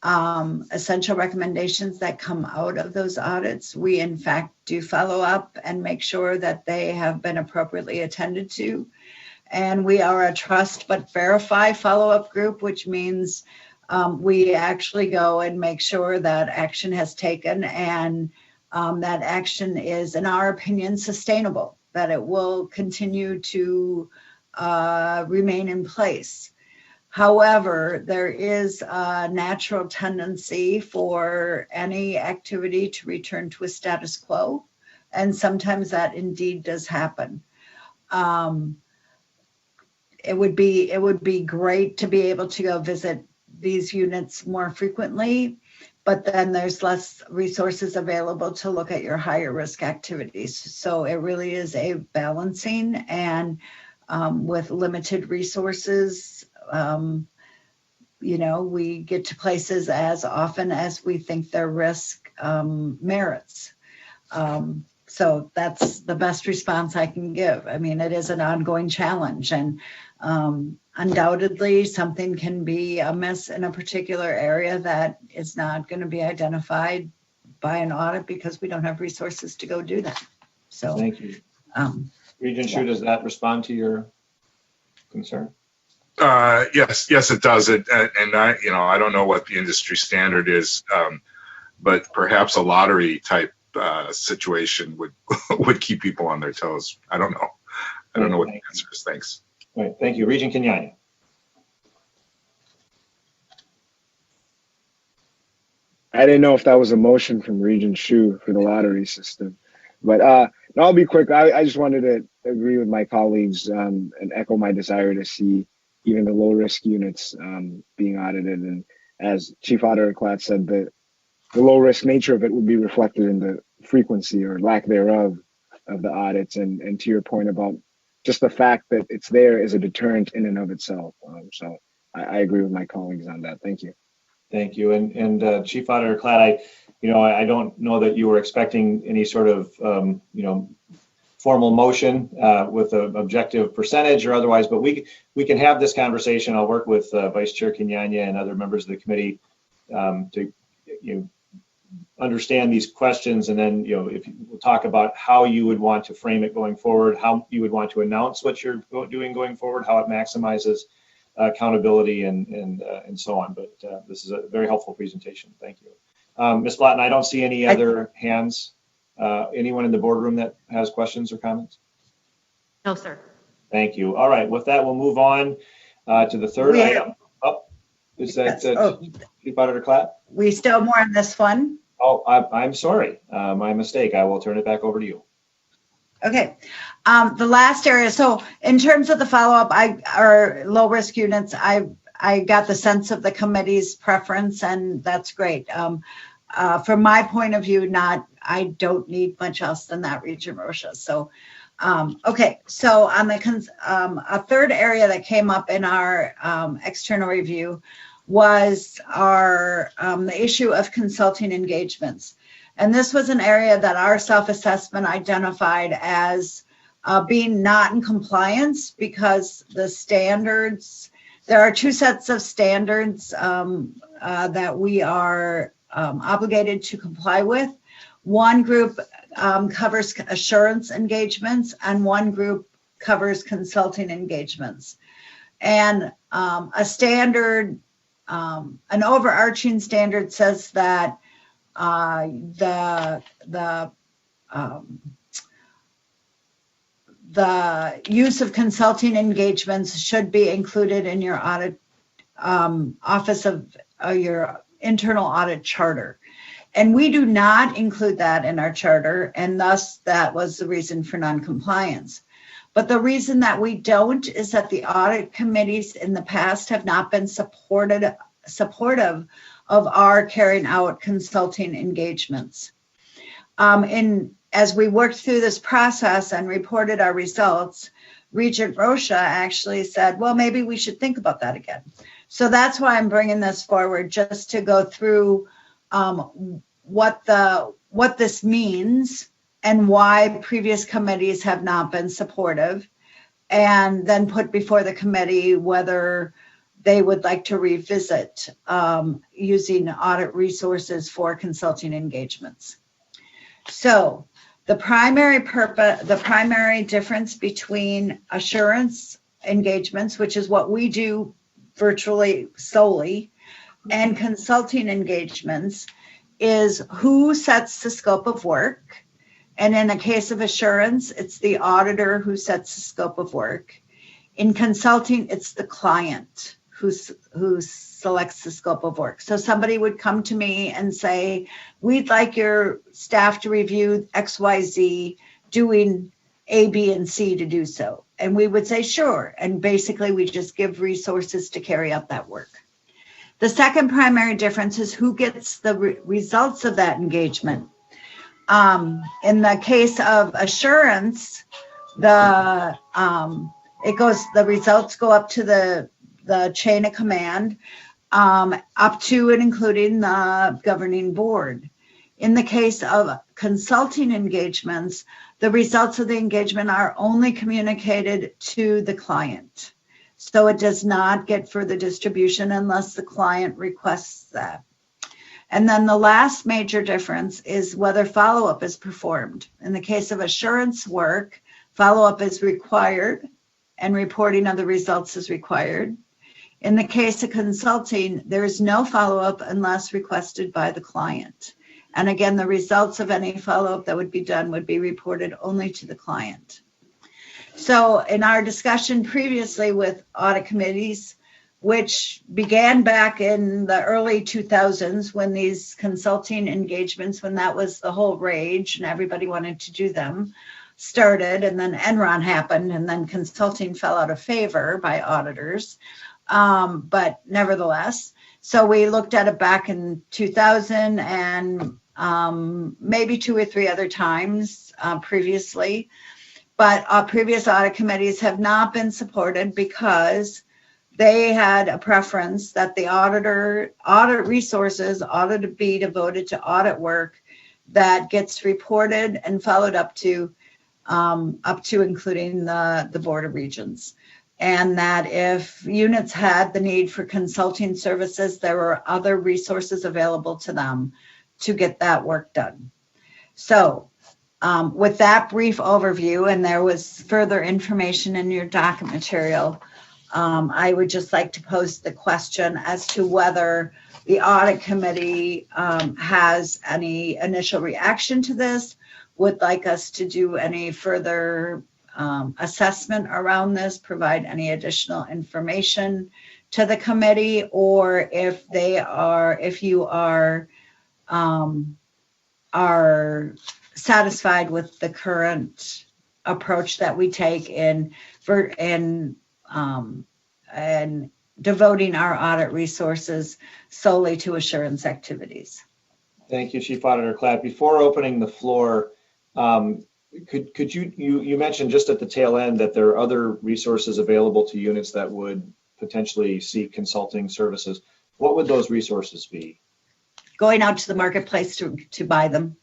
S5: essential recommendations that come out of those audits, we in fact do follow up and make sure that they have been appropriately attended to. And we are a trust but verify follow-up group, which means we actually go and make sure that action has taken and that action is, in our opinion, sustainable, that it will continue to remain in place. However, there is a natural tendency for any activity to return to a status quo, and sometimes that indeed does happen. It would be great to be able to go visit these units more frequently, but then there's less resources available to look at your higher risk activities. So it really is a balancing, and with limited resources, we get to places as often as we think their risk merits. So that's the best response I can give. I mean, it is an ongoing challenge, and undoubtedly something can be amiss in a particular area that is not going to be identified by an audit because we don't have resources to go do that. So
S2: thank you. Regent Hsu, does that respond to your concern?
S7: Yes, it does. And I don't know what the industry standard is, but perhaps a lottery type situation would keep people on their toes. I don't know. I don't know what the answer is. Thanks.
S2: All right, thank you. Regent Kenyani.
S6: I didn't know if that was a motion from Regent Hsu for the lottery system. But no, I'll be quick. I just wanted to agree with my colleagues and echo my desire to see even the low risk units being audited. And as Chief Auditor Klatt said, the low risk nature of it would be reflected in the frequency or lack thereof of the audits. And to your point about just the fact that it's there is a deterrent in and of itself. So I agree with my colleagues on that. Thank you.
S2: Thank you. And Chief Auditor Klatt, I don't know that you were expecting any sort of, formal motion with an objective percentage or otherwise, but we can have this conversation. I'll work with Vice Chair Kenyanya and other members of the committee to understand these questions, and then we'll talk about how you would want to frame it going forward, how you would want to announce what you're doing going forward, how it maximizes accountability and so on. But this is a very helpful presentation. Thank you. Ms. Blatten, I don't see any other hands. Anyone in the boardroom that has questions or comments?
S11: No, sir.
S2: Thank you. All right, with that, we'll move on to the third item. Is that Chief Auditor Klatt?
S5: We still more on this one?
S2: Oh, I'm sorry. My mistake. I will turn it back over to you.
S5: Okay. The last area. So in terms of the follow-up, or low risk units, I got the sense of the committee's preference, and that's great. From my point of view, I don't need much else than that, Regent Rocha. So, okay. So on the a third area that came up in our external review was the issue of consulting engagements. And this was an area that our self-assessment identified as being not in compliance because the standards, there are two sets of standards that we are obligated to comply with. One group covers assurance engagements and one group covers consulting engagements. And a standard, an overarching standard says that the use of consulting engagements should be included in your audit office of your internal audit charter. And we do not include that in our charter, and thus that was the reason for non-compliance. But the reason that we don't is that the audit committees in the past have not been supportive of our carrying out consulting engagements. As we worked through this process and reported our results, Regent Rocha actually said, well, maybe we should think about that again. So that's why I'm bringing this forward, just to go through what this means and why previous committees have not been supportive, and then put before the committee whether they would like to revisit using audit resources for consulting engagements. So the primary difference between assurance engagements, which is what we do virtually solely, and consulting engagements is who sets the scope of work. And in the case of assurance, it's the auditor who sets the scope of work. In consulting, it's the client who selects the scope of work. So somebody would come to me and say, we'd like your staff to review XYZ, doing A, B, and C to do so. And we would say, sure. And basically, we just give resources to carry out that work. The second primary difference is who gets the results of that engagement. In the case of assurance, the results go up to the chain of command, up to and including the governing board. In the case of consulting engagements, the results of the engagement are only communicated to the client. So it does not get further distribution unless the client requests that. And then the last major difference is whether follow-up is performed. In the case of assurance work, follow-up is required and reporting of the results is required. In the case of consulting, there is no follow-up unless requested by the client. And again, the results of any follow-up that would be done would be reported only to the client. So in our discussion previously with audit committees, which began back in the early 2000s when these consulting engagements, when that was the whole rage and everybody wanted to do them, started. And then Enron happened, and then consulting fell out of favor by auditors. But nevertheless, so we looked at it back in 2000 and maybe 2 or 3 other times previously. But previous audit committees have not been supported because they had a preference that the audit resources ought to be devoted to audit work that gets reported and followed up to including the Board of Regents. And that if units had the need for consulting services, there were other resources available to them to get that work done. So with that brief overview, and there was further information in your docket material, I would just like to pose the question as to whether the audit committee has any initial reaction to this, would like us to do any further assessment around this, provide any additional information to the committee, or if you are satisfied with the current approach that we take in devoting our audit resources solely to assurance activities.
S2: Thank you, Chief Auditor Clapp. Before opening the floor, could you mentioned just at the tail end that there are other resources available to units that would potentially seek consulting services. What would those resources be?
S5: Going out to the marketplace to buy them.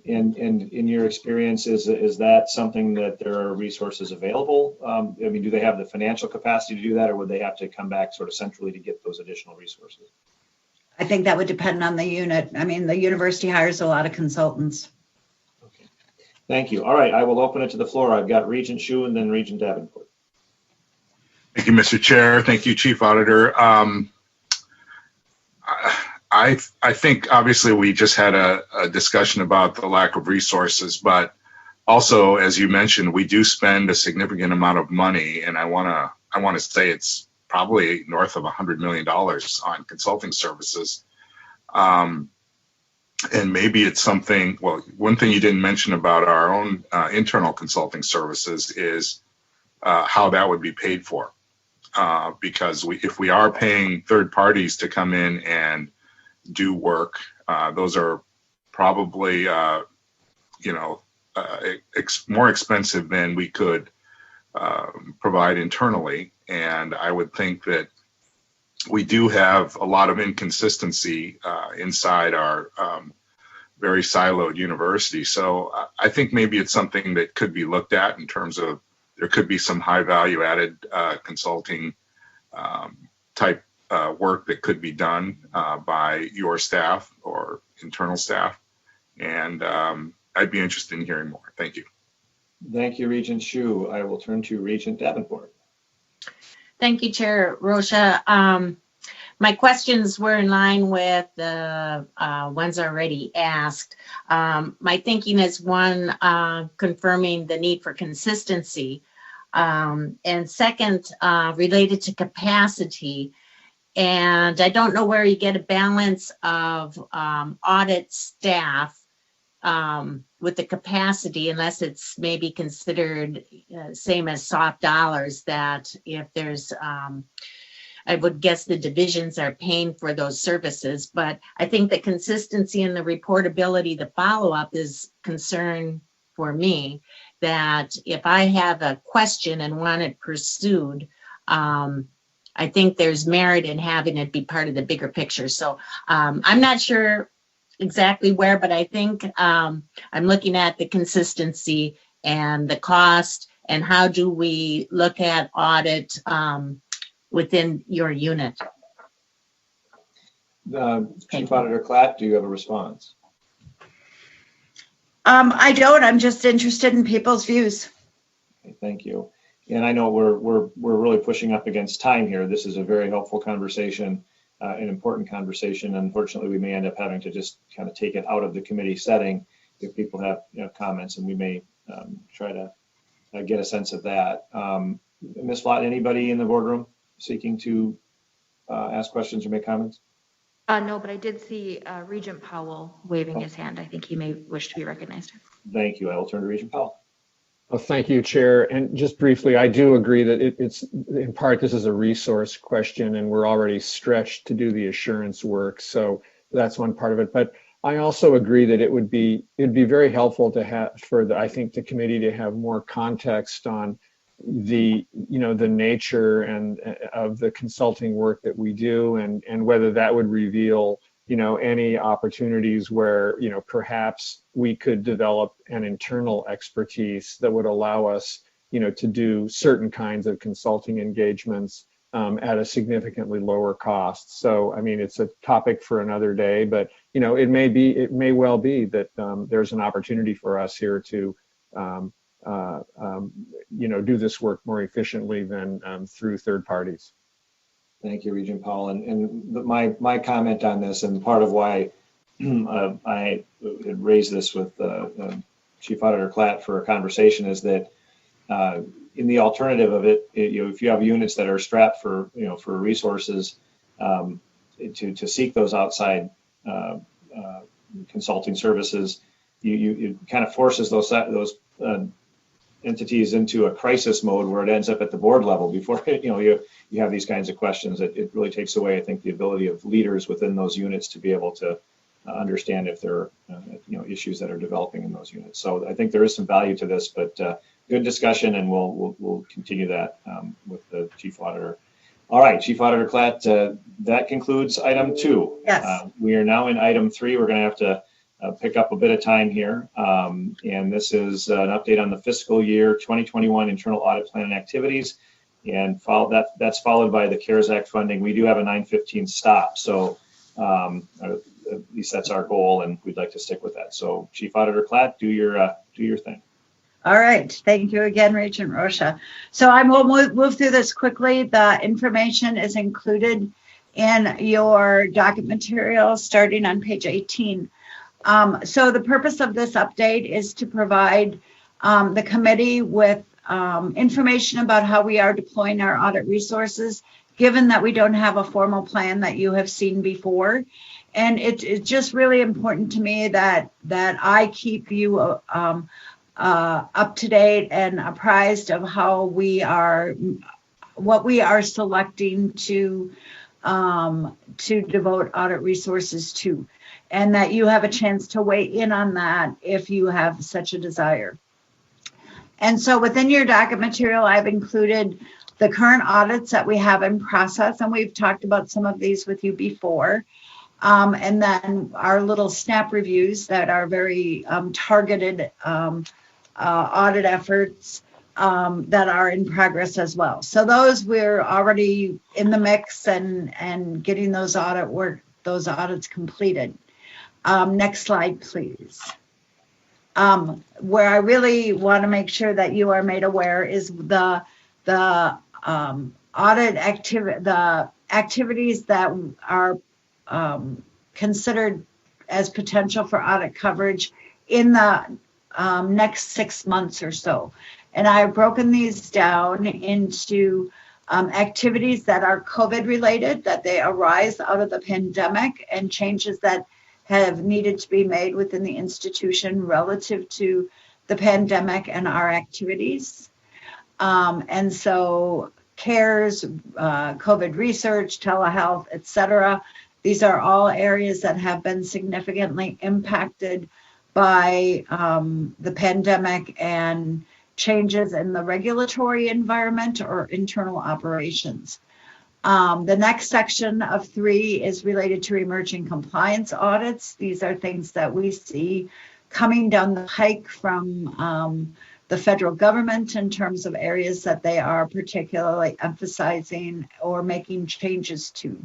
S2: And in your experience, is that something that there are resources available? I mean, do they have the financial capacity to do that, or would they have to come back sort of centrally to get those additional resources?
S5: I think that would depend on the unit. I mean, the university hires a lot of consultants.
S2: Okay. Thank you. All right, I will open it to the floor. I've got Regent Hsu and then Regent Davenport.
S7: Thank you, Mr. Chair. Thank you, Chief Auditor. I think obviously we just had a discussion about the lack of resources, but also, as you mentioned, we do spend a significant amount of money, and I want to say it's probably north of $100 million on consulting services. And maybe it's something, well, one thing you didn't mention about our own internal consulting services is how that would be paid for. Because if we are paying third parties to come in and do work, those are probably, more expensive than we could provide internally. And I would think that we do have a lot of inconsistency inside our very siloed university. So I think maybe it's something that could be looked at in terms of there could be some high value added consulting type work that could be done by your staff or internal staff. And I'd be interested in hearing more. Thank you.
S2: Thank you, Regent Hsu. I will turn to Regent Davenport.
S10: Thank you, Chair Rocha. My questions were in line with the ones already asked. My thinking is one, confirming the need for consistency, and second, related to capacity. And I don't know where you get a balance of audit staff with the capacity, unless it's maybe considered same as soft dollars, that if there's, I would guess the divisions are paying for those services. But I think the consistency and the reportability, the follow-up is concern for me, that if I have a question and want it pursued, I think there's merit in having it be part of the bigger picture. So I'm not sure exactly where, but I think I'm looking at the consistency and the cost, and how do we look at audit within your unit.
S2: Chief Auditor Clapp, do you have a response?
S5: I don't. I'm just interested in people's views.
S2: Okay, thank you. And I know we're really pushing up against time here. This is a very helpful conversation, an important conversation. Unfortunately, we may end up having to just kind of take it out of the committee setting if people have comments, and we may try to get a sense of that. Ms. Flott, anybody in the boardroom seeking to ask questions or make comments?
S11: No, but I did see Regent Powell waving his hand. I think he may wish to be recognized.
S2: Thank you. I will turn to Regent Powell.
S9: Well, thank you, Chair. And just briefly, I do agree that it's in part, this is a resource question and we're already stretched to do the assurance work. So that's one part of it. But I also agree that it'd be very helpful to have I think the committee to have more context on the nature and of the consulting work that we do and whether that would reveal any opportunities where perhaps we could develop an internal expertise that would allow us to do certain kinds of consulting engagements at a significantly lower cost. So I mean, it's a topic for another day, but it may well be that there's an opportunity for us here to do this work more efficiently than through third parties.
S2: Thank you, Regent Powell. And my comment on this, and part of why I had raised this with Chief Auditor Klatt for a conversation, is that in the alternative of it, if you have units that are strapped for resources to seek those outside consulting services, you kind of forces those entities into a crisis mode where it ends up at the board level before you have these kinds of questions. It really takes away, I think, the ability of leaders within those units to be able to understand if there are issues that are developing in those units. So I think there is some value to this, but good discussion, and we'll continue that with the Chief Auditor. All right, Chief Auditor Klatt, that concludes item 2.
S5: Yes.
S2: We are now in item 3. We're going to have to pick up a bit of time here. And this is an update on the fiscal year 2021 internal audit plan and activities. And that's followed by the Karzak funding. We do have a 9:15 stop. So at least that's our goal, and we'd like to stick with that. So Chief Auditor Klatt, do your thing.
S5: All right. Thank you again, Regent Rocha. So I will move through this quickly. The information is included in your docket material starting on page 18. So the purpose of this update is to provide the committee with information about how we are deploying our audit resources, given that we don't have a formal plan that you have seen before. And it's just really important to me that I keep you up to date and apprised of how what we are selecting to devote audit resources to, and that you have a chance to weigh in on that if you have such a desire. And so within your docket material, I've included the current audits that we have in process, and we've talked about some of these with you before. And then our little snap reviews that are very targeted audit efforts that are in progress as well. So those we're already in the mix and getting those audits completed. Next slide, please. Where I really want to make sure that you are made aware is the audit activities that are considered as potential for audit coverage in the next 6 months or so. And I've broken these down into activities that are COVID related, that they arise out of the pandemic, and changes that have needed to be made within the institution relative to the pandemic and our activities. And so CARES, COVID research, telehealth, et cetera, these are all areas that have been significantly impacted by the pandemic and changes in the regulatory environment or internal operations. The next section of 3 is related to emerging compliance audits. These are things that we see coming down the pike from the federal government in terms of areas that they are particularly emphasizing or making changes to.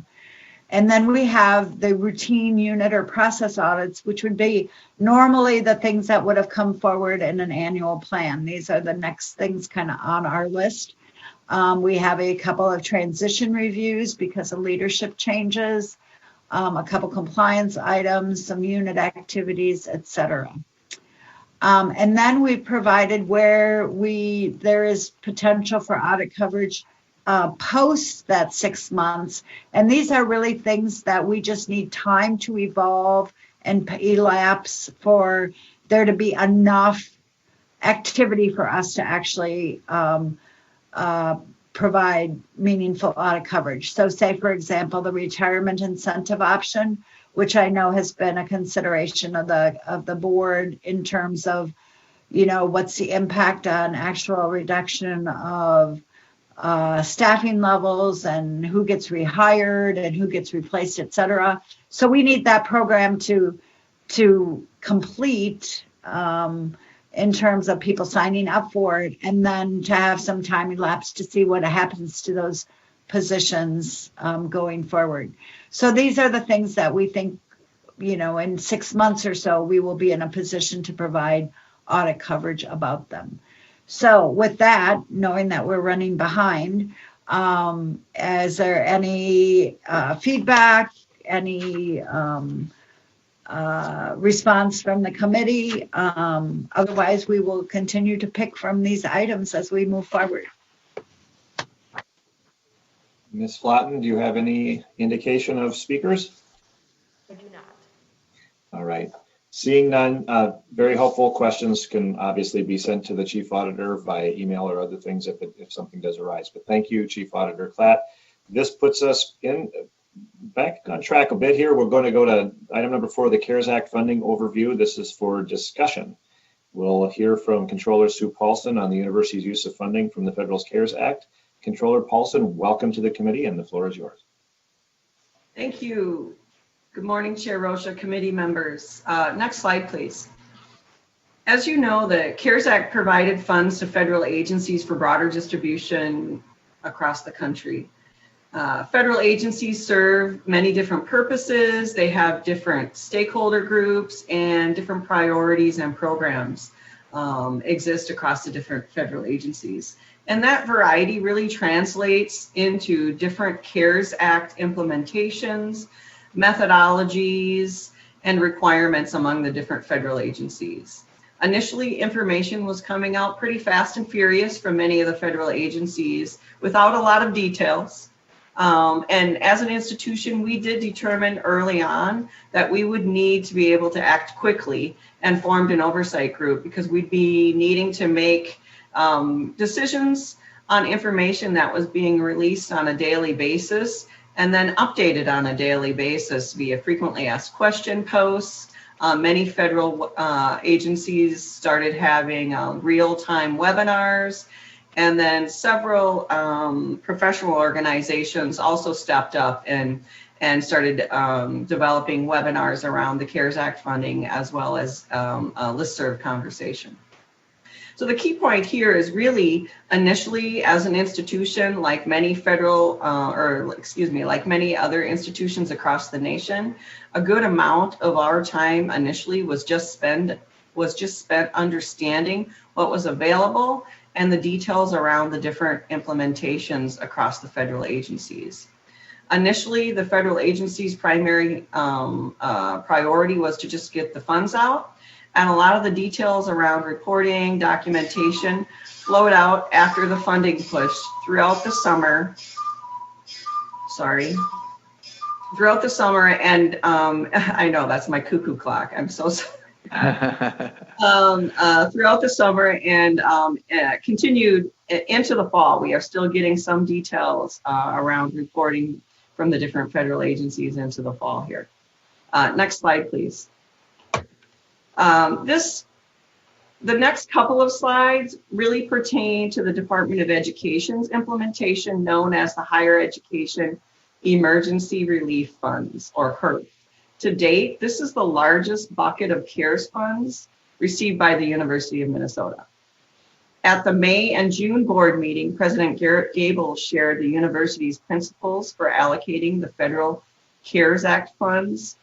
S5: And then we have the routine unit or process audits, which would be normally the things that would have come forward in an annual plan. These are the next things kind of on our list. We have a couple of transition reviews because of leadership changes, a couple compliance items, some unit activities, et cetera. And then we've provided where there is potential for audit coverage post that 6 months. And these are really things that we just need time to evolve and elapse for there to be enough activity for us to actually provide meaningful audit coverage. So say, for example, the retirement incentive option, which I know has been a consideration of the board in terms of, what's the impact on actual reduction of staffing levels and who gets rehired and who gets replaced, et cetera. So we need that program to complete in terms of people signing up for it, and then to have some time elapsed to see what happens to those positions going forward. So these are the things that we think, in 6 months or so, we will be in a position to provide audit coverage about them. So with that, knowing that we're running behind, is there any feedback, any response from the committee? Otherwise, we will continue to pick from these items as we move forward.
S2: Ms. Flatten, do you have any indication of speakers?
S11: I do not.
S2: All right. Seeing none, very helpful questions can obviously be sent to the Chief Auditor via email or other things if something does arise. But thank you, Chief Auditor Klatt. This puts us back on track a bit here. We're going to go to item number 4, the CARES Act funding overview. This is for discussion. We'll hear from Controller Sue Paulson on the university's use of funding from the Federal CARES Act. Controller Paulson, welcome to the committee, and the floor is yours.
S12: Thank you. Good morning, Chair Rocha, committee members. Next slide, please. As you know, the CARES Act provided funds to federal agencies for broader distribution across the country. Federal agencies serve many different purposes. They have different stakeholder groups, and different priorities and programs exist across the different federal agencies. And that variety really translates into different CARES Act implementations, methodologies, and requirements among the different federal agencies. Initially, information was coming out pretty fast and furious from many of the federal agencies without a lot of details. And as an institution, we did determine early on that we would need to be able to act quickly, and formed an oversight group because we'd be needing to make decisions on information that was being released on a daily basis and then updated on a daily basis via frequently asked question posts. Many federal agencies started having real-time webinars, and then several professional organizations also stepped up and started developing webinars around the CARES Act funding, as well as a listserv conversation. So the key point here is really, initially, as an institution, like many like many other institutions across the nation, a good amount of our time initially was just spent understanding what was available and the details around the different implementations across the federal agencies. Initially, the federal agency's primary priority was to just get the funds out. And a lot of the details around reporting, documentation flowed out after the funding push throughout the summer. Throughout the summer, and I know that's my cuckoo clock. I'm so sorry. Throughout the summer and continued into the fall. We are still getting some details around reporting from the different federal agencies into the fall here. Next slide, please. The next couple of slides really pertain to the Department of Education's implementation known as the Higher Education Emergency Relief Funds, or HERF. To date, this is the largest bucket of CARES funds received by the University of Minnesota. At the May and June board meeting, President Garrett Gable shared the university's principles for allocating the federal CARES Act funds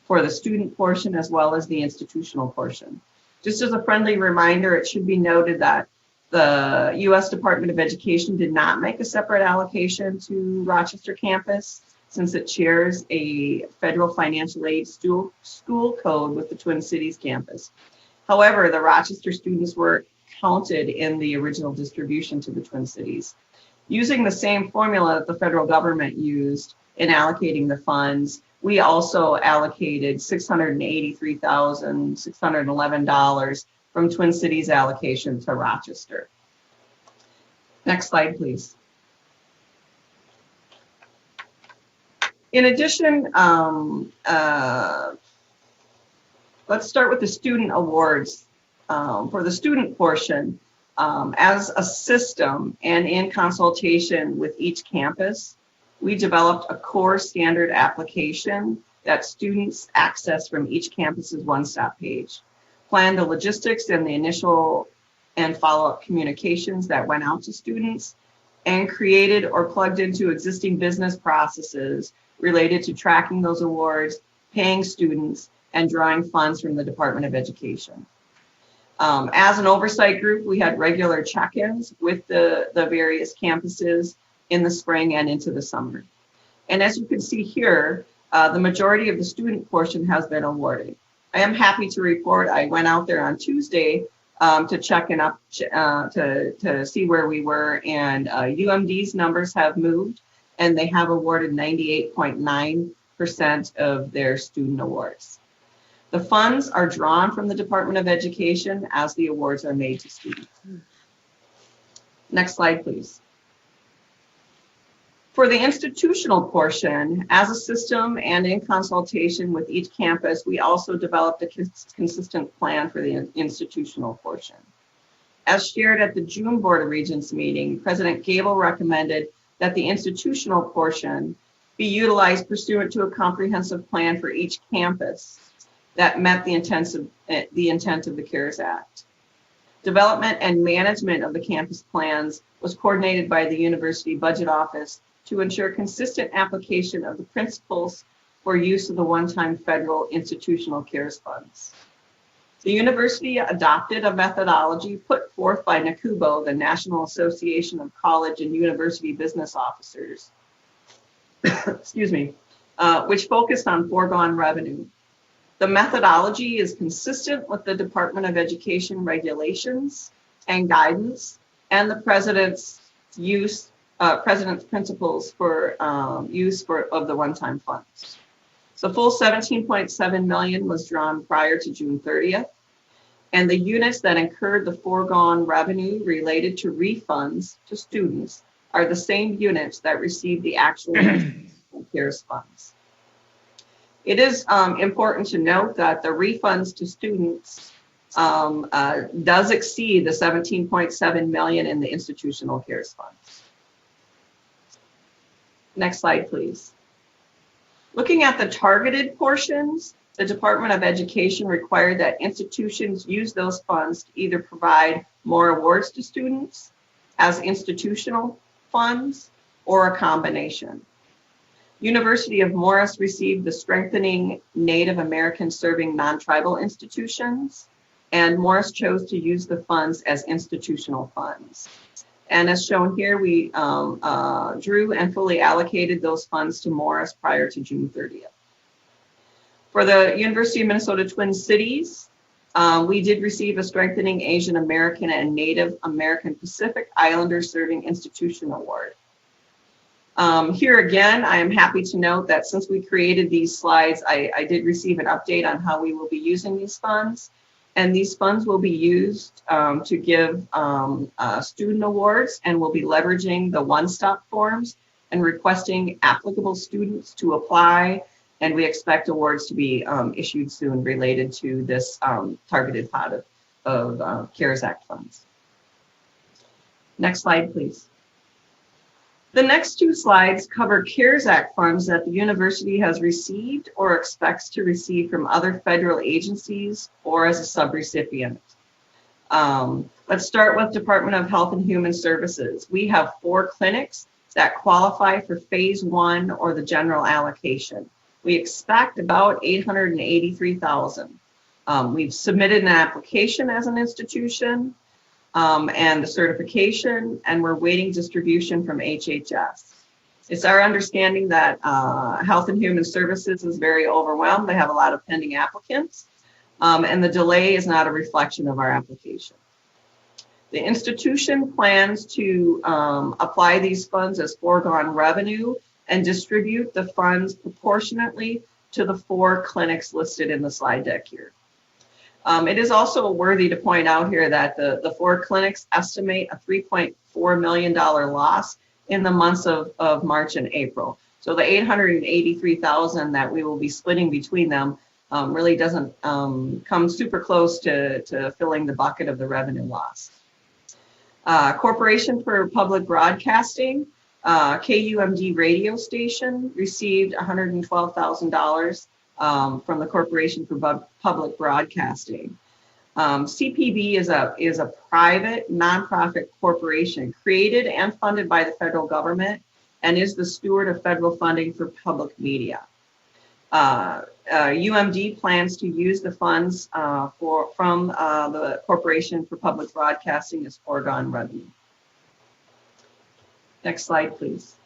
S12: for the student portion as well as the institutional portion. Just as a friendly reminder, it should be noted that the U.S. Department of Education did not make a separate allocation to Rochester campus, since it shares a federal financial aid school code with the Twin Cities campus. However, the Rochester students were counted in the original distribution to the Twin Cities. Using the same formula that the federal government used in allocating the funds, we also allocated $683,611 from Twin Cities allocation to Rochester. Next slide, please. In addition, let's start with the student awards. For the student portion, as a system and in consultation with each campus, we developed a core standard application that students access from each campus's one-stop page, planned the logistics and the initial and follow-up communications that went out to students, and created or plugged into existing business processes related to tracking those awards, paying students, and drawing funds from the Department of Education. As an oversight group, we had regular check-ins with the various campuses in the spring and into the summer. And as you can see here, the majority of the student portion has been awarded. I am happy to report I went out there on Tuesday to check in up to see where we were, and UMD's numbers have moved, and they have awarded 98.9% of their student awards. The funds are drawn from the Department of Education as the awards are made to students. Next slide, please. For the institutional portion, as a system and in consultation with each campus, we also developed a consistent plan for the institutional portion. As shared at the June Board of Regents meeting, President Gable recommended that the institutional portion be utilized pursuant to a comprehensive plan for each campus that met the intent of the CARES Act. Development and management of the campus plans was coordinated by the University Budget Office to ensure consistent application of the principles for use of the one-time federal institutional CARES funds. The university adopted a methodology put forth by NACUBO, the National Association of College and University Business Officers, excuse me, which focused on foregone revenue. The methodology is consistent with the Department of Education regulations and guidance and the President's principles for use of the one-time funds. So full 17.7 million was drawn prior to June 30th, and the units that incurred the foregone revenue related to refunds to students are the same units that received the actual CARES funds. It is important to note that the refunds to students does exceed the 17.7 million in the institutional CARES funds. Next slide, please. Looking at the targeted portions, the Department of Education required that institutions use those funds to either provide more awards to students as institutional funds or a combination. University of Morris received the Strengthening Native American Serving Non-Tribal Institutions, and Morris chose to use the funds as institutional funds. And as shown here, we drew and fully allocated those funds to Morris prior to June 30th. For the University of Minnesota Twin Cities, we did receive a Strengthening Asian American and Native American Pacific Islander Serving Institution Award. Here again, I am happy to note that since we created these slides, I did receive an update on how we will be using these funds. And these funds will be used to give student awards, and we'll be leveraging the one-stop forms and requesting applicable students to apply. And we expect awards to be issued soon related to this targeted pot of CARES Act funds. Next slide, please. The next two slides cover CARES Act funds that the university has received or expects to receive from other federal agencies or as a subrecipient. Let's start with Department of Health and Human Services. We have 4 clinics that qualify for phase 1 or the general allocation. We expect about 883,000. We've submitted an application as an institution and the certification, and we're waiting distribution from HHS. It's our understanding that Health and Human Services is very overwhelmed. They have a lot of pending applicants, and the delay is not a reflection of our application. The institution plans to apply these funds as foregone revenue and distribute the funds proportionately to the 4 clinics listed in the slide deck here. It is also worthy to point out here that the 4 clinics estimate a $3.4 million loss in the months of March and April. So the $883,000 that we will be splitting between them really doesn't come super close to filling the bucket of the revenue loss. Corporation for Public Broadcasting, KUMD radio station, received $112,000 from the Corporation for Public Broadcasting. CPB is a private nonprofit corporation created and funded by the federal government and is the steward of federal funding for public media. UMD plans to use the funds from the Corporation for Public Broadcasting as foregone revenue. Next slide, please.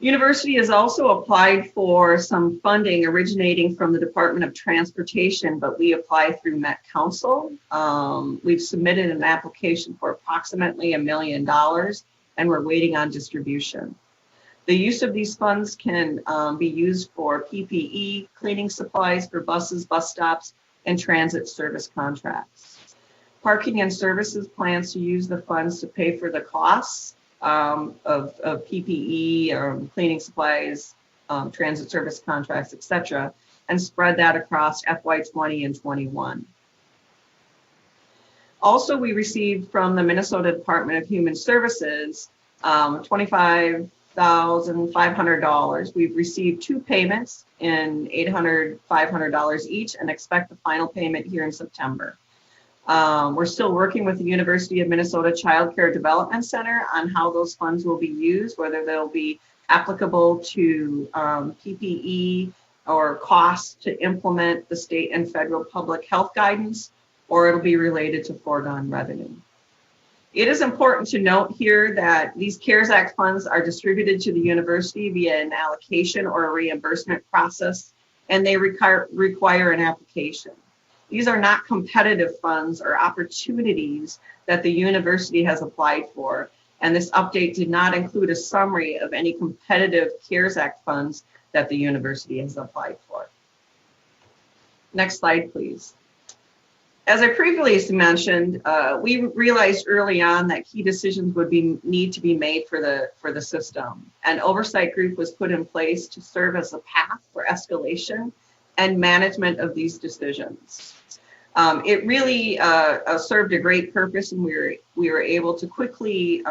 S12: University has also applied for some funding originating from the Department of Transportation, but we apply through Met Council. We've submitted an application for approximately $1 million, and we're waiting on distribution. The use of these funds can be used for PPE, cleaning supplies for buses, bus stops, and transit service contracts. Parking and Services plans to use the funds to pay for the costs of PPE, cleaning supplies, transit service contracts, etc., and spread that across FY20 and 21. Also, we received from the Minnesota Department of Human Services $25,500. We've received 2 payments in $500 each and expect the final payment here in September. We're still working with the University of Minnesota Child Care Development Center on how those funds will be used, whether they'll be applicable to PPE or costs to implement the state and federal public health guidance, or it'll be related to foregone revenue. It is important to note here that these CARES Act funds are distributed to the university via an allocation or a reimbursement process, and they require an application. These are not competitive funds or opportunities that the university has applied for, and this update did not include a summary of any competitive CARES Act funds that the university has applied for. Next slide, please. As I previously mentioned, we realized early on that key decisions would need to be made for the system. An oversight group was put in place to serve as a path for escalation and management of these decisions. It really served a great purpose, and we were able to quickly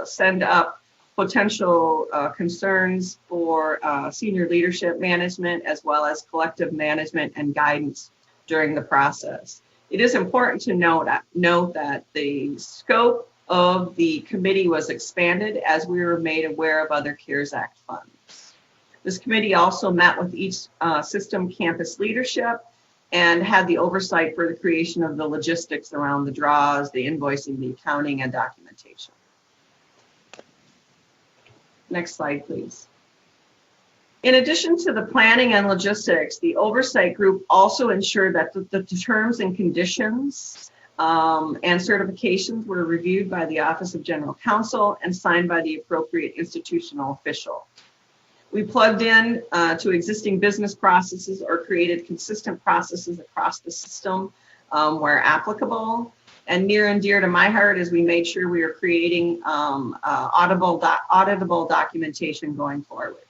S12: send up potential concerns for senior leadership management, as well as collective management and guidance during the process. It is important to note that the scope of the committee was expanded as we were made aware of other CARES Act funds. This committee also met with each system campus leadership and had the oversight for the creation of the logistics around the draws, the invoicing, the accounting, and documentation. Next slide, please. In addition to the planning and logistics, the oversight group also ensured that the terms and conditions and certifications were reviewed by the Office of General Counsel and signed by the appropriate institutional official. We plugged in to existing business processes or created consistent processes across the system where applicable. And near and dear to my heart is we made sure we are creating auditable documentation going forward.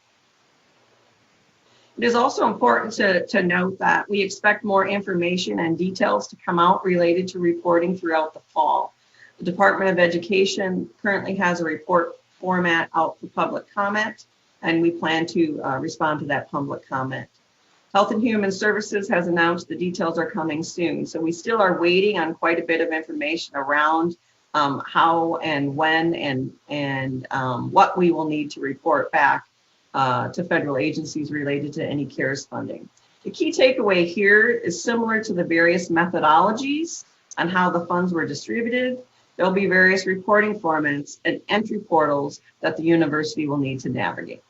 S12: It is also important to note that we expect more information and details to come out related to reporting throughout the fall. The Department of Education currently has a report format out for public comment, and we plan to respond to that public comment. Health and Human Services has announced the details are coming soon, so we still are waiting on quite a bit of information around how and when and what we will need to report back to federal agencies related to any CARES funding. The key takeaway here is similar to the various methodologies on how the funds were distributed. There'll be various reporting formats and entry portals that the university will need to navigate.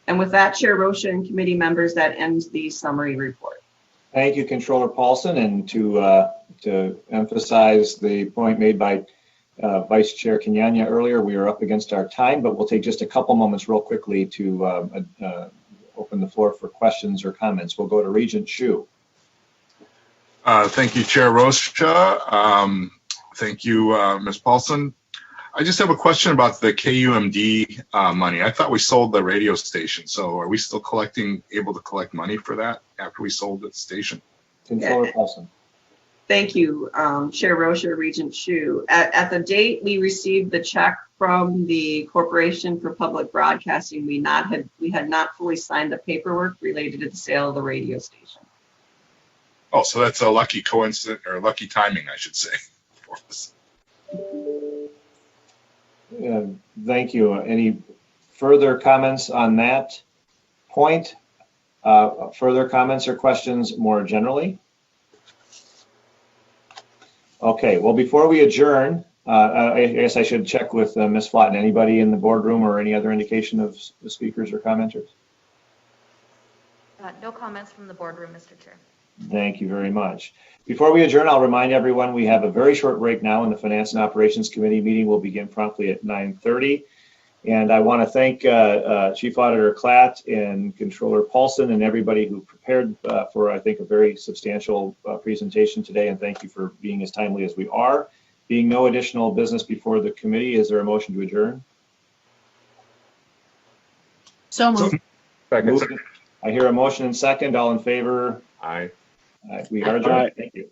S12: And with that, Chair Rocha and committee members, that ends the summary report.
S2: Thank you, Controller Paulson, and to emphasize the point made by Vice Chair Kenyanya earlier, we are up against our time, but we'll take just a couple moments real quickly to open the floor for questions or comments. We'll go to Regent Shu.
S7: Thank you, Chair Rocha. Thank you, Ms. Paulson. I just have a question about the KUMD money. I thought we sold the radio station, so are we still able to collect money for that after we sold the station?
S2: Controller Paulson.
S12: Thank you, Chair Rocha, Regent Shu. At the date we received the check from the Corporation for Public Broadcasting, we had not fully signed the paperwork related to the sale of the radio station.
S7: Oh, so that's a lucky coincidence, or lucky timing, I should say, for us.
S2: Thank you. Any further comments on that point? Further comments or questions more generally? Okay, well, before we adjourn, I guess I should check with Ms. Flatten. Anybody in the boardroom or any other indication of speakers or commenters?
S11: No comments from the boardroom, Mr. Chair.
S2: Thank you very much. Before we adjourn, I'll remind everyone we have a very short break now, and the Finance and Operations Committee meeting will begin promptly at 9:30. And I want to thank Chief Auditor Klatt and Controller Paulson and everybody who prepared for, I think, a very substantial presentation today. And thank you for being as timely as we are. Being no additional business before the committee, is there a motion to adjourn?
S10: So moved.
S2: I hear a motion and second. All in favor?
S7: Aye.
S2: We are adjourned. Thank you.